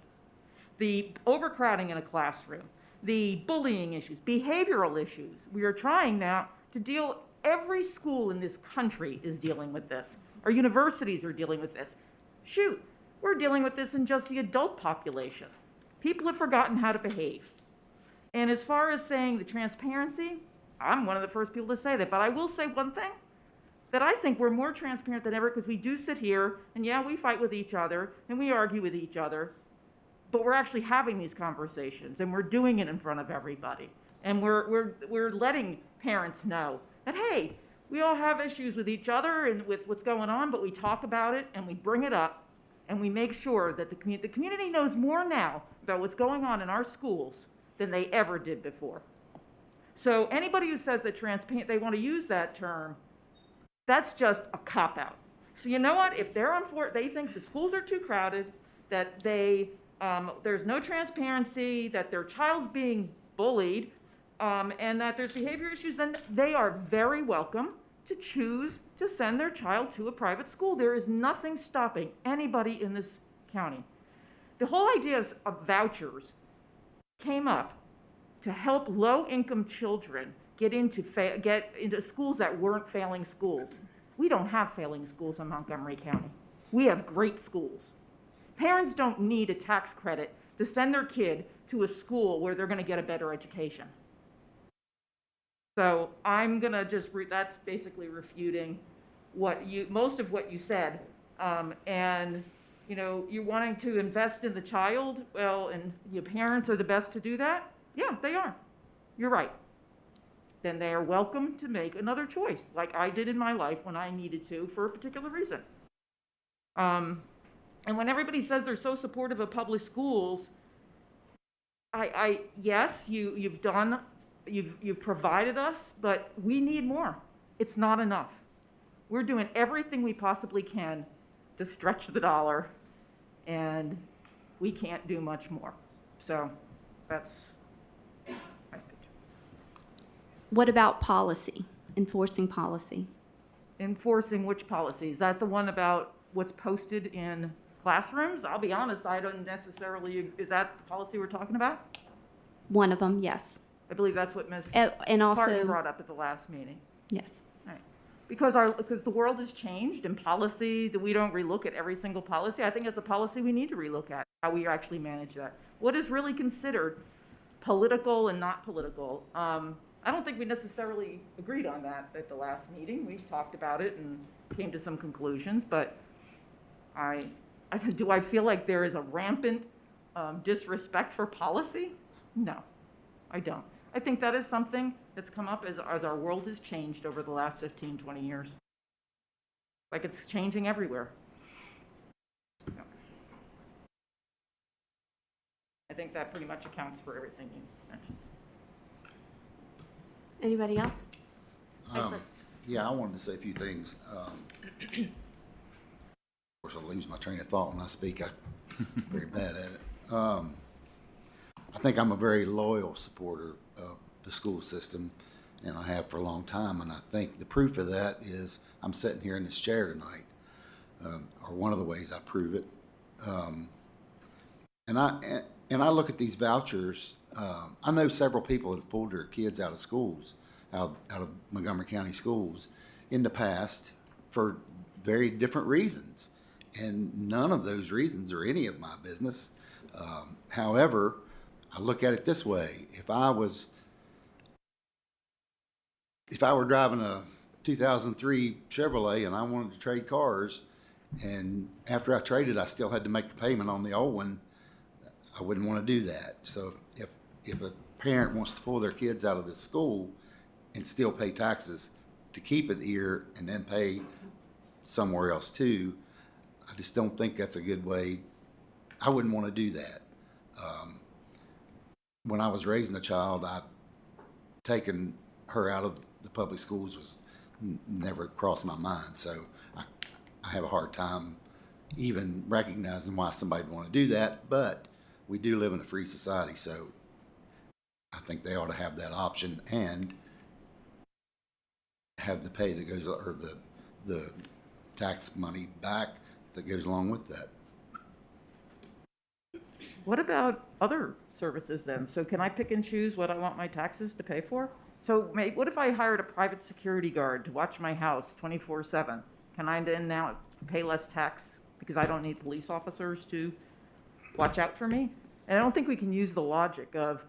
The overcrowding in a classroom, the bullying issues, behavioral issues. We are trying now to deal, every school in this country is dealing with this. Our universities are dealing with this. Shoot, we're dealing with this in just the adult population. People have forgotten how to behave. And as far as saying the transparency, I'm one of the first people to say that, but I will say one thing, that I think we're more transparent than ever because we do sit here and yeah, we fight with each other and we argue with each other, but we're actually having these conversations and we're doing it in front of everybody. And we're letting parents know that, hey, we all have issues with each other and with what's going on, but we talk about it and we bring it up and we make sure that the community knows more now about what's going on in our schools than they ever did before. So anybody who says that they want to use that term, that's just a cop-out. So you know what? If they think the schools are too crowded, that there's no transparency, that their child's being bullied, and that there's behavior issues, then they are very welcome to choose to send their child to a private school. There is nothing stopping anybody in this county. The whole idea of vouchers came up to help low-income children get into schools that weren't failing schools. We don't have failing schools in Montgomery County. We have great schools. Parents don't need a tax credit to send their kid to a school where they're going to get a better education. So I'm going to that's basically refuting most of what you said. And you're wanting to invest in the child. Well, and your parents are the best to do that. Yeah, they are. You're right. Then they are welcome to make another choice, like I did in my life when I needed to for a particular reason. And when everybody says they're so supportive of public schools, yes, you've provided us, but we need more. It's not enough. We're doing everything we possibly can to stretch the dollar, and we can't do much more. So that's my speech. What about policy, enforcing policy? Enforcing which policy? Is that the one about what's posted in classrooms? I'll be honest, I don't necessarily, is that the policy we're talking about? One of them, yes. I believe that's what Ms. And also, Parton brought up at the last meeting. yes. Right. Because the world has changed and policy, that we don't relook at every single policy. I think it's a policy we need to relook at, how we actually manage that. What is really considered political and not political? I don't think we necessarily agreed on that at the last meeting. We talked about it and came to some conclusions, but do I feel like there is a rampant disrespect for policy? No, I don't. I think that is something that's come up as our world has changed over the last 15, 20 years. Like it's changing everywhere. No. I think that pretty much accounts for everything you mentioned. Anybody else? Yeah, I wanted to say a few things. Of course, I lose my train of thought when I speak. I'm very bad at it. I think I'm a very loyal supporter of the school system, and I have for a long time. And I think the proof of that is I'm sitting here in this chair tonight, or one of the ways I prove it. And I look at these vouchers. I know several people that have pulled their kids out of schools, out of Montgomery County schools, in the past for very different reasons, and none of those reasons are any of my business. However, I look at it this way: if I were driving a 2003 Chevrolet and I wanted to trade cars, and after I traded, I still had to make a payment on the old one, I wouldn't want to do that. So if a parent wants to pull their kids out of the school and still pay taxes, to keep it here and then pay somewhere else too, I just don't think that's a good way. I wouldn't want to do that. When I was raising a child, taking her out of the public schools was never crossed my mind. So I have a hard time even recognizing why somebody'd want to do that. But we do live in a free society, so I think they ought to have that option and have the pay that goes, or the tax money back that goes along with that. What about other services then? So can I pick and choose what I want my taxes to pay for? So what if I hired a private security guard to watch my house 24/7? Can I then now pay less tax because I don't need police officers to watch out for me? And I don't think we can use the logic of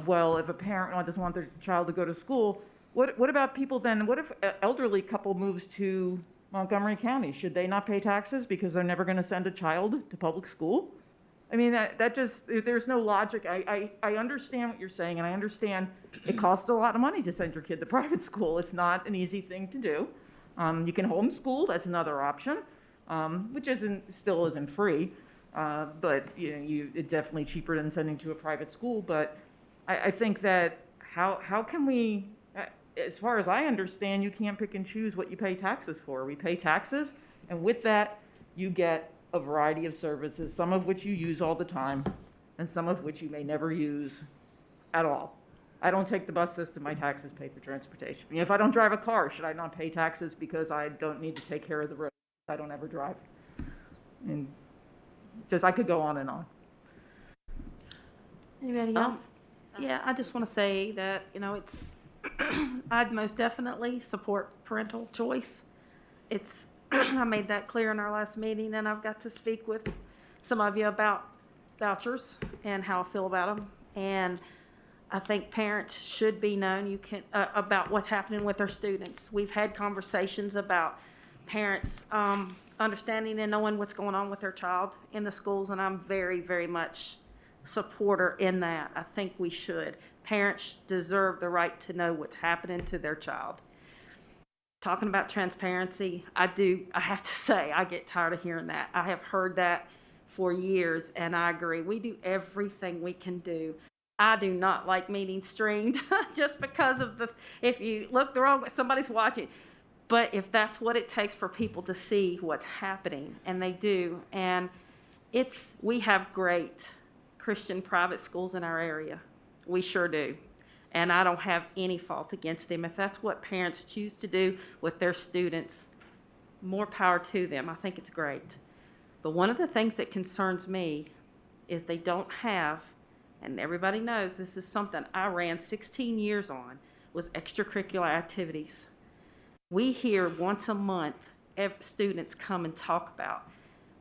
well, if a parent doesn't want their child to go to school, what about people then? What if an elderly couple moves to Montgomery County? Should they not pay taxes because they're never going to send a child to public school? I mean, that just, there's no logic. I understand what you're saying, and I understand it costs a lot of money to send your kid to private school. It's not an easy thing to do. You can homeschool, that's another option, which still isn't free, but it's definitely cheaper than sending to a private school. But I think that how can we, as far as I understand, you can't pick and choose what you pay taxes for. We pay taxes, and with that, you get a variety of services, some of which you use all the time, and some of which you may never use at all. I don't take the bus system, my taxes pay for transportation. If I don't drive a car, should I not pay taxes because I don't need to take care of the road? I don't ever drive. And just, I could go on and on. Anybody else? Yeah, I just want to say that, it's, I'd most definitely support parental choice. I made that clear in our last meeting, and I've got to speak with some of you about vouchers and how I feel about them. And I think parents should be known about what's happening with their students. We've had conversations about parents understanding and knowing what's going on with their child in the schools, and I'm very, very much supporter in that. I think we should. Parents deserve the right to know what's happening to their child. Talking about transparency, I have to say, I get tired of hearing that. I have heard that for years, and I agree. We do everything we can do. I do not like meetings streamed just because of if you look the wrong way, somebody's watching. But if that's what it takes for people to see what's happening, and they do, and we have great Christian private schools in our area. We sure do. And I don't have any fault against them. If that's what parents choose to do with their students, more power to them. I think it's great. But one of the things that concerns me is they don't have, and everybody knows this is something I ran 16 years on, was extracurricular activities. We hear once a month, students come and talk about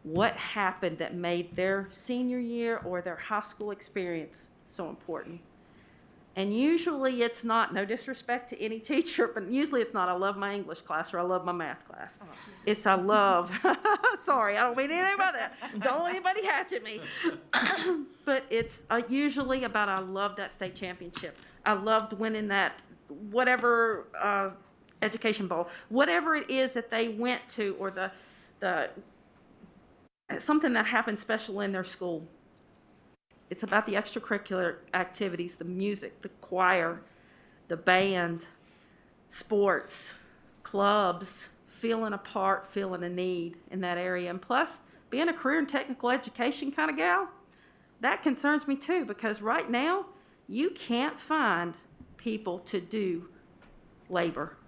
what happened that made their senior year or their high school experience so important. And usually it's not, no disrespect to any teacher, but usually it's not, I love my English class or I love my math class. It's I love, sorry, I don't mean anything about that. Don't let anybody hatch at me. But it's usually about, I love that state championship. I loved winning that, whatever education bowl, whatever it is that they went to, or the something that happened special in their school. It's about the extracurricular activities, the music, the choir, the band, sports, clubs, feeling a part, feeling a need in that area. And plus, being a career and technical education kind of gal, that concerns me too, because right now, you can't find people to do labor.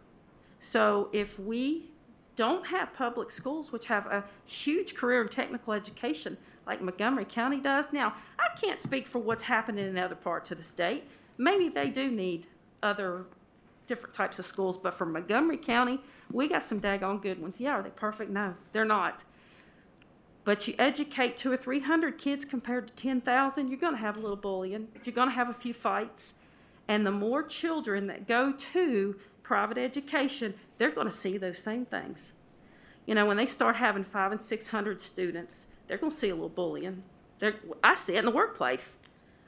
So if we don't have public schools, which have a huge career and technical education, like Montgomery County does. Now, I can't speak for what's happening in other parts of the state. Maybe they do need other different types of schools, but for Montgomery County, we got some daggone good ones. Yeah, are they perfect? No, they're not. But you educate 200 or 300 kids compared to 10,000, you're going to have a little bullying. You're going to have a few fights. And the more children that go to private education, they're going to see those same things. When they start having 500 and 600 students, they're going to see a little bullying. I see it in the workplace.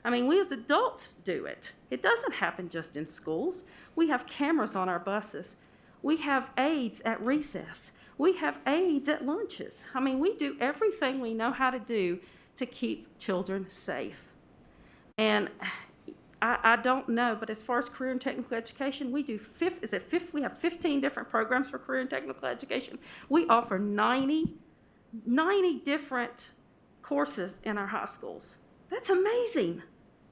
I mean, we as adults do it. It doesn't happen just in schools. We have cameras on our buses. We have aides at recess. We have aides at lunches. I mean, we do everything we know how to do to keep children safe. And I don't know, but as far as career and technical education, we do we have 15 different programs for career and technical education. We offer 90 different courses in our high schools. That's amazing.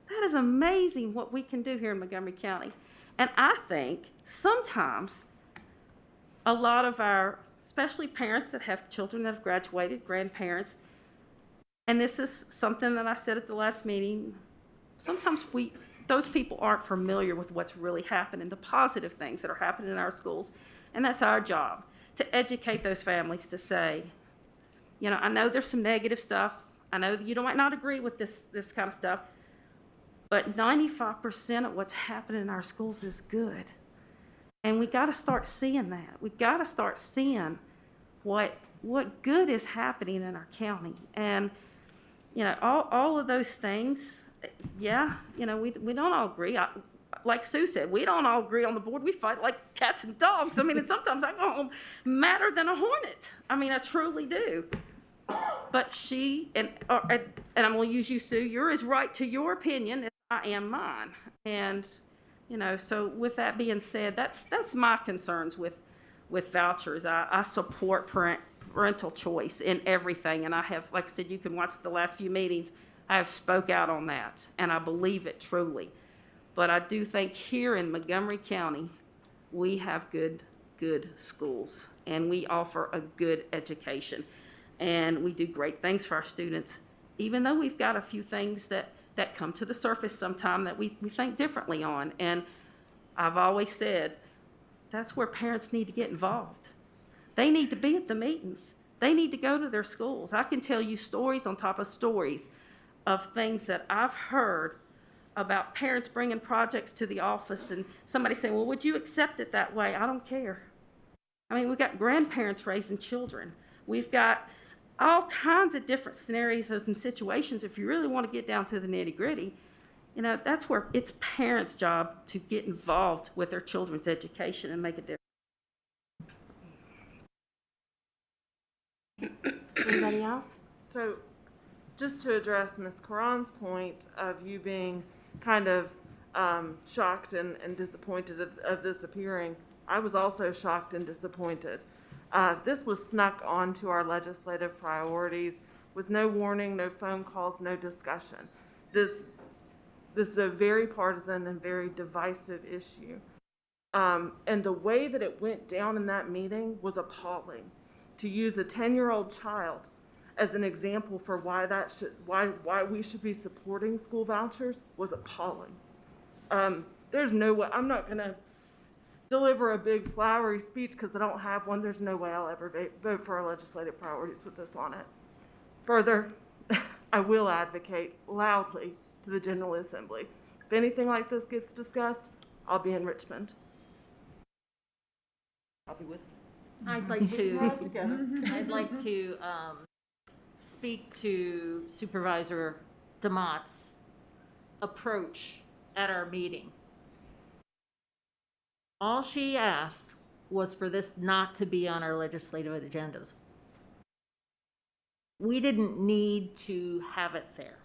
That is amazing what we can do here in Montgomery County. And I think sometimes a lot of our, especially parents that have children that have graduated, grandparents, and this is something that I said at the last meeting, sometimes those people aren't familiar with what's really happening, the positive things that are happening in our schools. And that's our job, to educate those families to say, you know, I know there's some negative stuff. I know that you might not agree with this kind of stuff, but 95% of what's happening in our schools is good. And we got to start seeing that. We got to start seeing what good is happening in our county. And, you know, all of those things, yeah, you know, we don't all agree. Like Sue said, we don't all agree on the board. We fight like cats and dogs. I mean, and sometimes I go home madder than a hornet. I mean, I truly do. But and I'm going to use you, Sue. You're as right to your opinion as I am mine. And, you know, so with that being said, that's my concerns with vouchers. I support parental choice in everything. And I have, like I said, you can watch the last few meetings. I have spoke out on that, and I believe it truly. But I do think here in Montgomery County, we have good schools, and we offer a good education. And we do great things for our students, even though we've got a few things that come to the surface sometime that we think differently on. And I've always said, that's where parents need to get involved. They need to be at the meetings. They need to go to their schools. I can tell you stories on top of stories of things that I've heard about parents bringing projects to the office and somebody saying, well, would you accept it that way? I don't care. I mean, we've got grandparents raising children. We've got all kinds of different scenarios and situations. If you really want to get down to the nitty gritty, you know, that's where it's parents' job to get involved with their children's education and make a difference. Anybody else? So, just to address Ms. Karan's point of you being kind of shocked and disappointed of this appearing, I was also shocked and disappointed. This was snuck onto our legislative priorities with no warning, no phone calls, no discussion. This is a very partisan and very divisive issue. And the way that it went down in that meeting was appalling. To use a 10-year-old child as an example for why we should be supporting school vouchers was appalling. There's no way, I'm not gonna deliver a big flowery speech because I don't have one. There's no way I'll ever vote for our legislative priorities with this on it. Further, I will advocate loudly to the General Assembly. If anything like this gets discussed, I'll be in Richmond. I'll be with you. I'd like to speak to Supervisor DeMott's approach at our meeting. All she asked was for this not to be on our legislative agendas. We didn't need to have it there.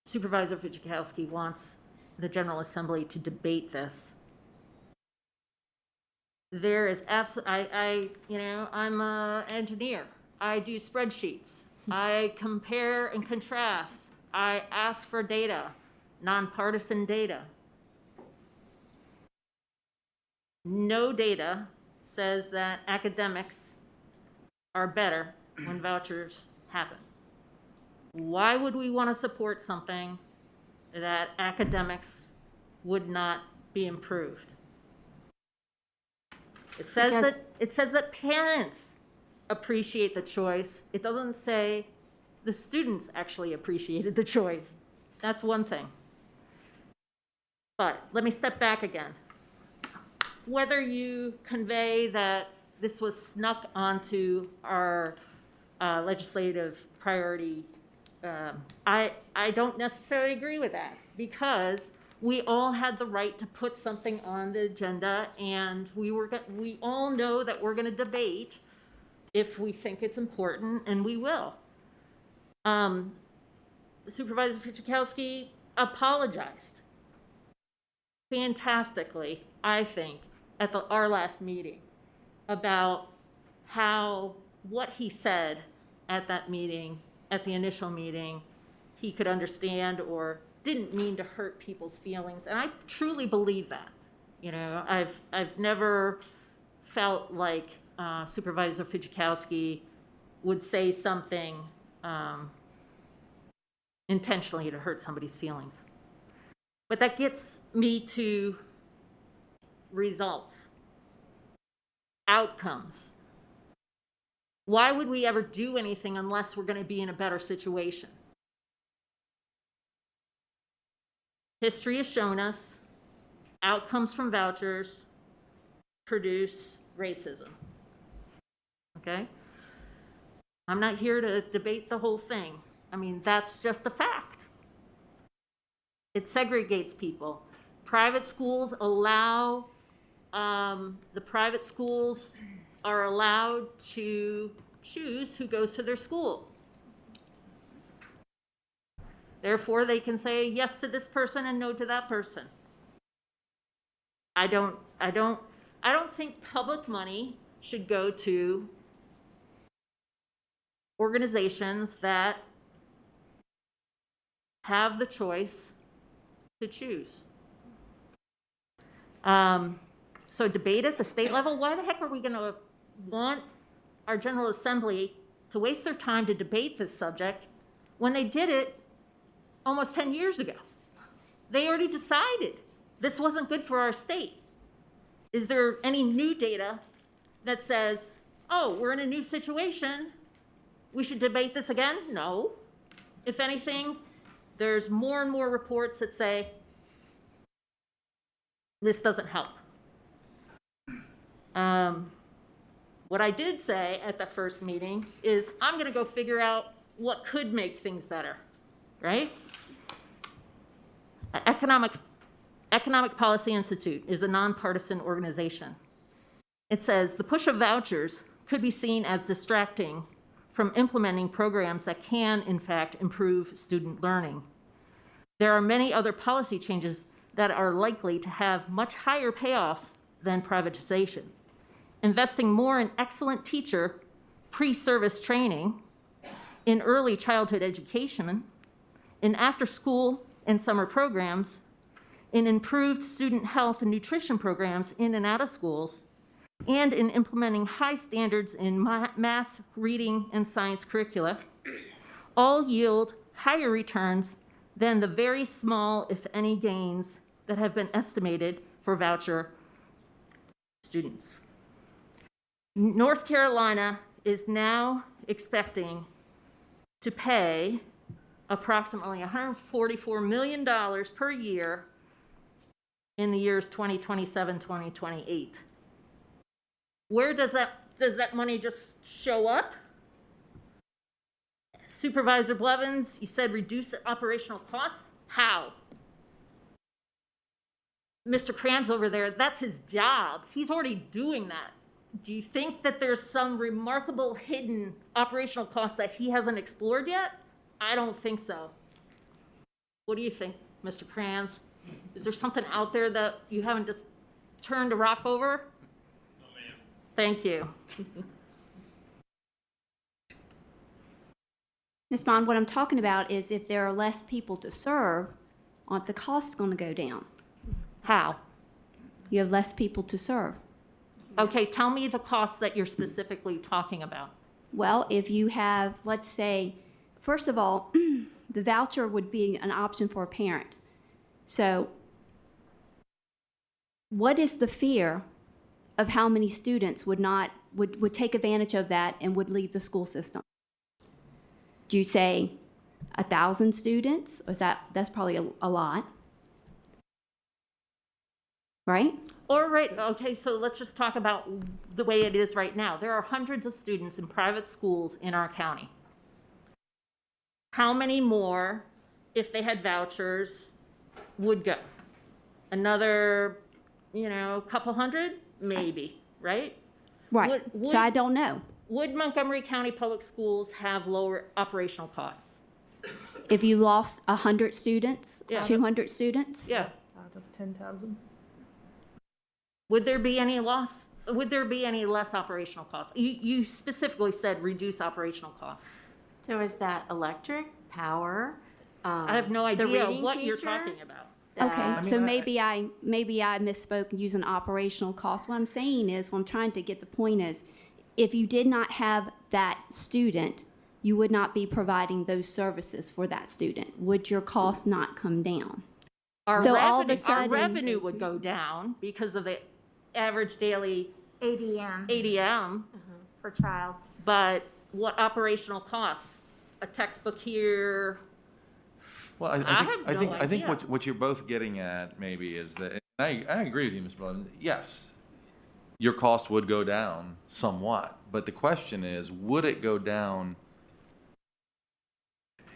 Supervisor Fidzikowski wants the General Assembly to debate this. There is absolutely, I'm an engineer. I do spreadsheets. I compare and contrast. I ask for data, nonpartisan data. No data says that academics are better when vouchers happen. Why would we want to support something that academics would not be improved? It says that parents appreciate the choice. It doesn't say the students actually appreciated the choice. That's one thing. But let me step back again. Whether you convey that this was snuck onto our legislative priority, I don't necessarily agree with that, because we all had the right to put something on the agenda, and we all know that we're gonna debate if we think it's important, and we will. Supervisor Fidzikowski apologized fantastically, I think, at our last meeting about what he said at that meeting, at the initial meeting, he could understand or didn't mean to hurt people's feelings. And I truly believe that. You know, I've never felt like Supervisor Fidzikowski would say something intentionally to hurt somebody's feelings. But that gets me to results, outcomes. Why would we ever do anything unless we're going to be in a better situation? History has shown us outcomes from vouchers produce racism. Okay? I'm not here to debate the whole thing. I mean, that's just a fact. It segregates people. Private schools allow, the private schools are allowed to choose who goes to their school. Therefore, they can say yes to this person and no to that person. I don't think public money should go to organizations that have the choice to choose. So debate at the state level, why the heck are we going to want our General Assembly to waste their time to debate this subject when they did it almost 10 years ago? They already decided this wasn't good for our state. Is there any new data that says, oh, we're in a new situation, we should debate this again? No. If anything, there's more and more reports that say this doesn't help. What I did say at the first meeting is I'm going to go figure out what could make things better, right? Economic Policy Institute is a nonpartisan organization. It says the push of vouchers could be seen as distracting from implementing programs that can, in fact, improve student learning. There are many other policy changes that are likely to have much higher payoffs than privatization. Investing more in excellent teacher pre-service training, in early childhood education, in after-school and summer programs, in improved student health and nutrition programs in and out of schools, and in implementing high standards in math, reading, and science curricula, all yield higher returns than the very small, if any, gains that have been estimated for voucher students. North Carolina is now expecting to pay approximately $144 million per year in the years 2027, 2028. Where does that money just show up? Supervisor Blevins, you said reduce operational costs. How? Mr. Kranz over there, that's his job. He's already doing that. Do you think that there's some remarkable hidden operational costs that he hasn't explored yet? I don't think so. What do you think, Mr. Kranz? Is there something out there that you haven't just turned a rock over? No, ma'am. Thank you. Ms. Bond, what I'm talking about is if there are less people to serve, aren't the costs going to go down? How? You have less people to serve. Okay, tell me the costs that you're specifically talking about. Well, if you have, let's say, first of all, the voucher would be an option for a parent. So what is the fear of how many students would take advantage of that and would leave the school system? Do you say 1,000 students? Or that's probably a lot, right? All right, okay, so let's just talk about the way it is right now. There are hundreds of students in private schools in our county. How many more, if they had vouchers, would go? another, couple hundred, maybe, right? Right. So I don't know. Would Montgomery County Public Schools have lower operational costs? If you lost 100 students, Yeah. 200 students, Yeah. Out of 10,000. Would there be any loss? Would there be any less operational costs? You specifically said reduce operational costs. So is that electric, power? I have no the idea reading what you're teacher? talking about. okay. That- So maybe I misspoke using operational costs. What I'm saying is, what I'm trying to get the point is, if you did not have that student, you would not be providing those services for that student. Would your costs not come down? So all of a our sudden- revenue would go down because of the average daily ADM ADM, per child. but what operational costs? A textbook here. Well, I have I think no I think idea. what you're both getting at maybe is that, and I agree with you, Ms. Blood. Yes, your cost would go down somewhat, but the question is, would it go down?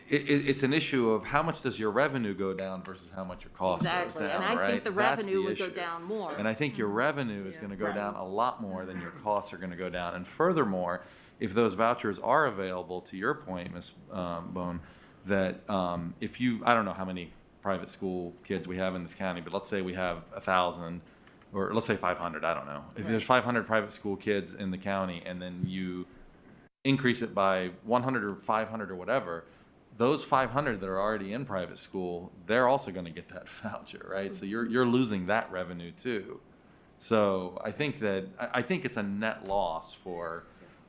It's an issue of how much does your revenue go down versus how much your cost goes Exactly, down, and I right? think the That's revenue would go issue. down more. And I think your revenue is going to go down a lot more than your costs are going to go down. And furthermore, if those vouchers are available, to your point, Ms. Bone, that if you, I don't know how many private school kids we have in this county, but let's say we have 1,000, or let's say 500, I don't know. If there's 500 private school kids in the county and then you increase it by 100 or 500 or whatever, those 500 that are already in private school, they're also going to get that voucher, right? So you're losing that revenue too. So I think it's a net loss for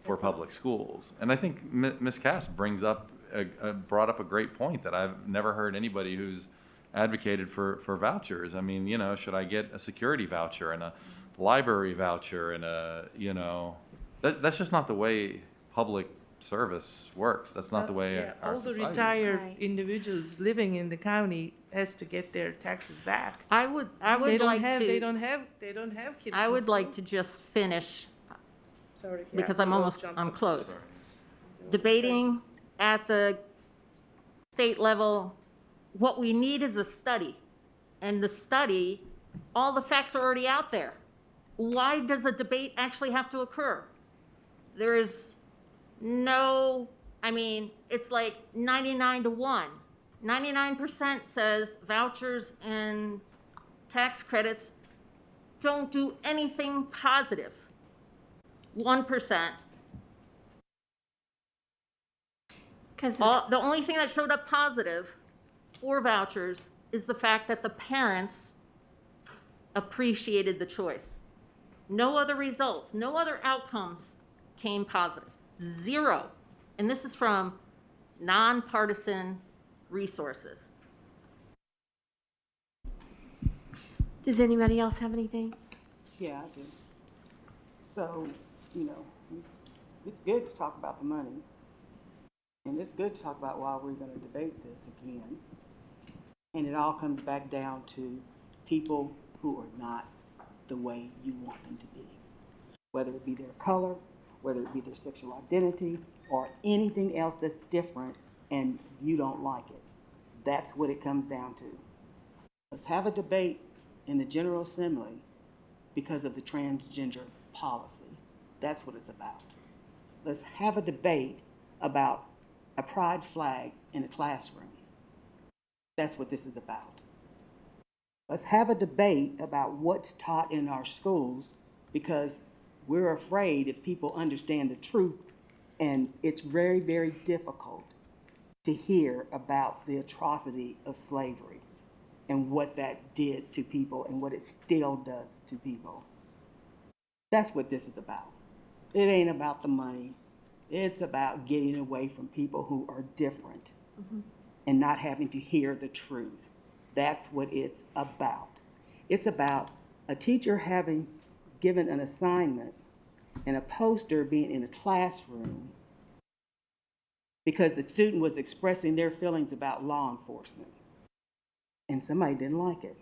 public schools. And I think Ms. Cass brought up a great point that I've never heard anybody who's advocated for vouchers. I mean, should I get a security voucher and a library voucher and that's just not the way public service works. That's not the way our All the society. retired Right. individuals living in the county has to get their taxes back. I would They like They to, don't have kids. I in would like school. to just finish, Sorry. yeah, because we I'm both jumped I'm on. close. Sorry. Debating at the state level, what we need is a study. And the study, all the facts are already out there. Why does a debate actually have to occur? There is it's like 99-1. 99% says vouchers and tax credits don't do anything positive. 1%. Because The only thing that showed up positive for vouchers is the fact that the parents appreciated the choice. No other results, no other outcomes came positive. 0. And this is from nonpartisan resources. does anybody else have anything? Yeah, I do. So, it's good to talk about the money. And it's good to talk about why we're going to debate this again. And it all comes back down to people who are not the way you want them to be. Whether it be their color, whether it be their sexual identity, or anything else that's different and you don't like it. That's what it comes down to. Let's have a debate in the General Assembly because of the transgender policy. That's what it's about. Let's have a debate about a pride flag in a classroom. That's what this is about. Let's have a debate about what's taught in our schools because we're afraid if people understand the truth, and it's very, very difficult to hear about the atrocity of slavery and what that did to people and what it still does to people. That's what this is about. It ain't about the money. It's about getting away from people who are different and not having to hear the truth. That's what it's about. It's about a teacher having given an assignment and a poster being in a classroom because the student was expressing their feelings about law enforcement and somebody didn't like it.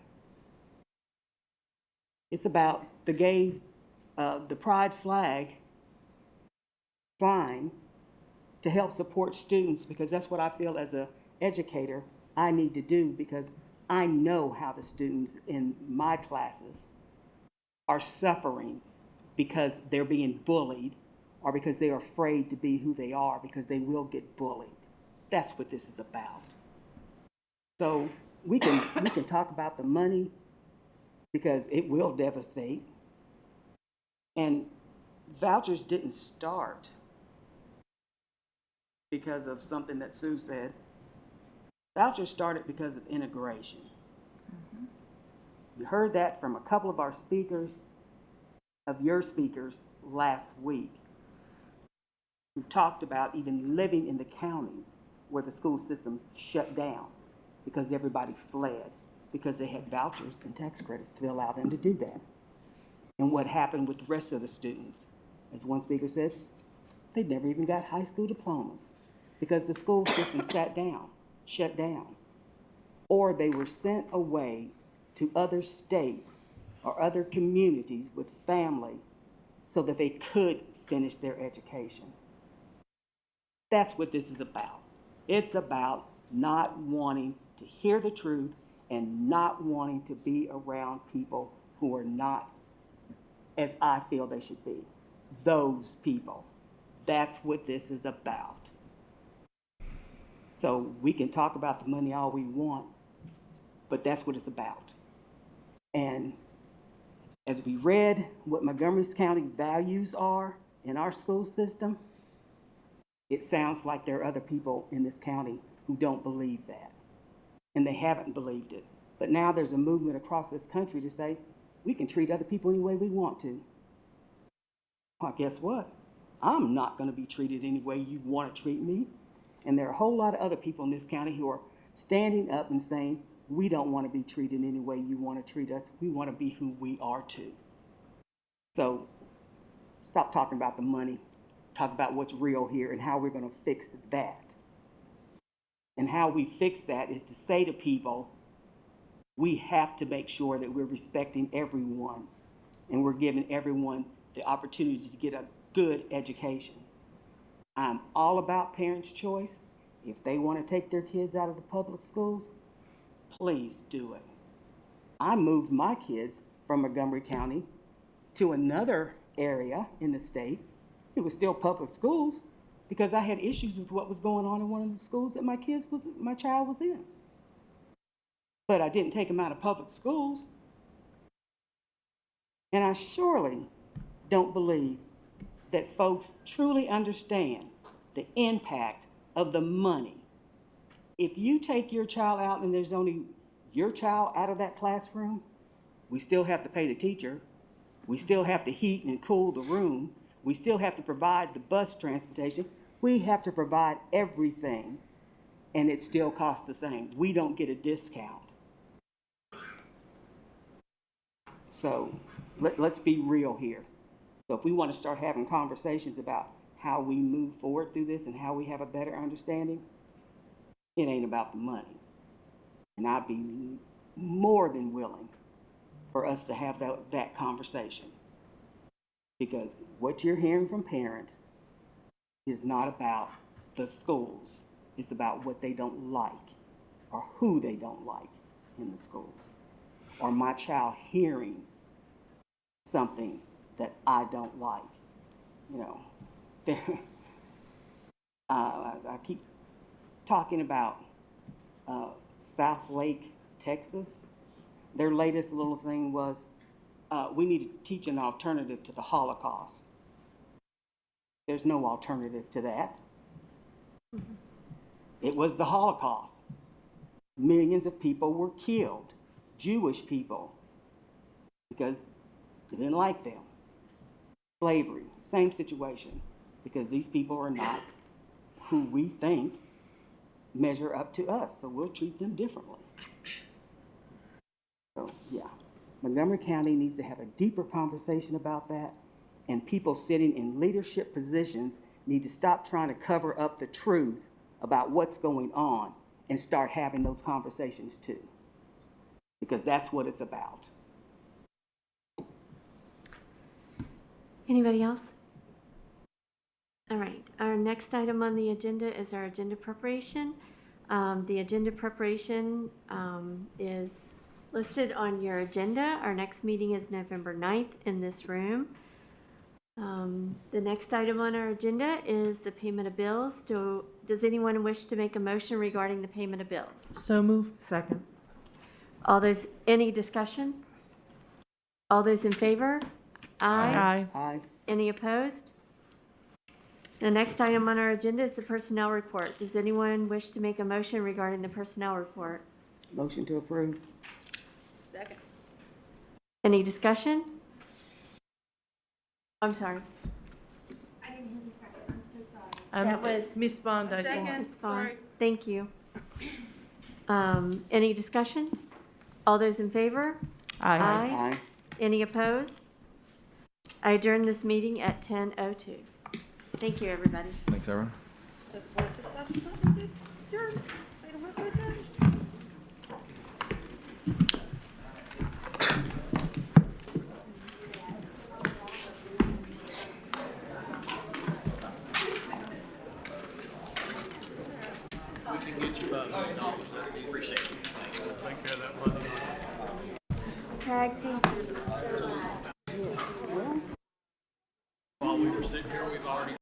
It's about the pride flag flying to help support students because that's what I feel as an educator I need to do because I know how the students in my classes are suffering because they're being bullied or because they're afraid to be who they are because they will get bullied. That's what this is about. So we can talk about the money because it will devastate. And vouchers didn't start because of something that Sue said. Vouchers started because of integration. You heard that from a couple of our speakers, of your speakers last week, who talked about even living in the counties where the school systems shut down because everybody fled, because they had vouchers and tax credits to allow them to do that. And what happened with the rest of the students? As one speaker said, they never even got high school diplomas because the school system shut down. Or they were sent away to other states or other communities with family so that they could finish their education. That's what this is about. It's about not wanting to hear the truth and not wanting to be around people who are not as I feel they should be. Those people. That's what this is about. So we can talk about the money all we want, but that's what it's about. And as we read what Montgomery County values are in our school system, it sounds like there are other people in this county who don't believe that. And they haven't believed it. But now there's a movement across this country to say, we can treat other people any way we want to. Well, guess what? I'm not going to be treated any way you want to treat me. And there are a whole lot of other people in this county who are standing up and saying, we don't want to be treated any way you want to treat us. We want to be who we are too. So stop talking about the money. Talk about what's real here and how we're going to fix that. And how we fix that is to say to people, we have to make sure that we're respecting everyone and we're giving everyone the opportunity to get a good education. I'm all about parents' choice. If they want to take their kids out of the public schools, please do it. I moved my kids from Montgomery County to another area in the state. It was still public schools because I had issues with what was going on in one of the schools that my child was in. But I didn't take them out of public schools. And I surely don't believe that folks truly understand the impact of the money. If you take your child out and there's only your child out of that classroom, we still have to pay the teacher. We still have to heat and cool the room. We still have to provide the bus transportation. We have to provide everything, and it still costs the same. We don't get a discount. So let's be real here. So if we want to start having conversations about how we move forward through this and how we have a better understanding, it ain't about the money. And I'd be more than willing for us to have that conversation. Because what you're hearing from parents is not about the schools. It's about what they don't like or who they don't like in the schools. Or my child hearing something that I don't like. You know, I keep talking about South Lake, Texas. Their latest little thing was, we need to teach an alternative to the Holocaust. There's no alternative to that. It was the Holocaust. Millions of people were killed, Jewish people, because they didn't like them. Slavery, same situation, because these people are not who we think measure up to us, so we'll treat them differently. So, yeah, Montgomery County needs to have a deeper conversation about that, and people sitting in leadership positions need to stop trying to cover up the truth about what's going on and start having those conversations too, because that's what it's about. Anybody else? All right, our next item on the agenda is our agenda preparation. The agenda preparation is listed on your agenda. Our next meeting is November 9th in this room. The next item on our agenda is the payment of bills. Does anyone wish to make a motion regarding the payment of bills? So move. Second. Any discussion? All those in favor? Aye. Aye. Any opposed? The next item on our agenda is the personnel report. Does anyone wish to make a motion regarding the personnel report? Motion to approve. Second. Any discussion? I'm sorry. I didn't hear the second, I'm so sorry. That was Miss Bond, I think. It's fine. Thank you. Any discussion? All those in favor? Aye. Any opposed? I adjourn this meeting at 10:02. Thank you, everybody. Thanks, everyone. We can get you about $9. Appreciate it. Thanks. Take care of that money. Craig, thank you. While we were sitting here, we've already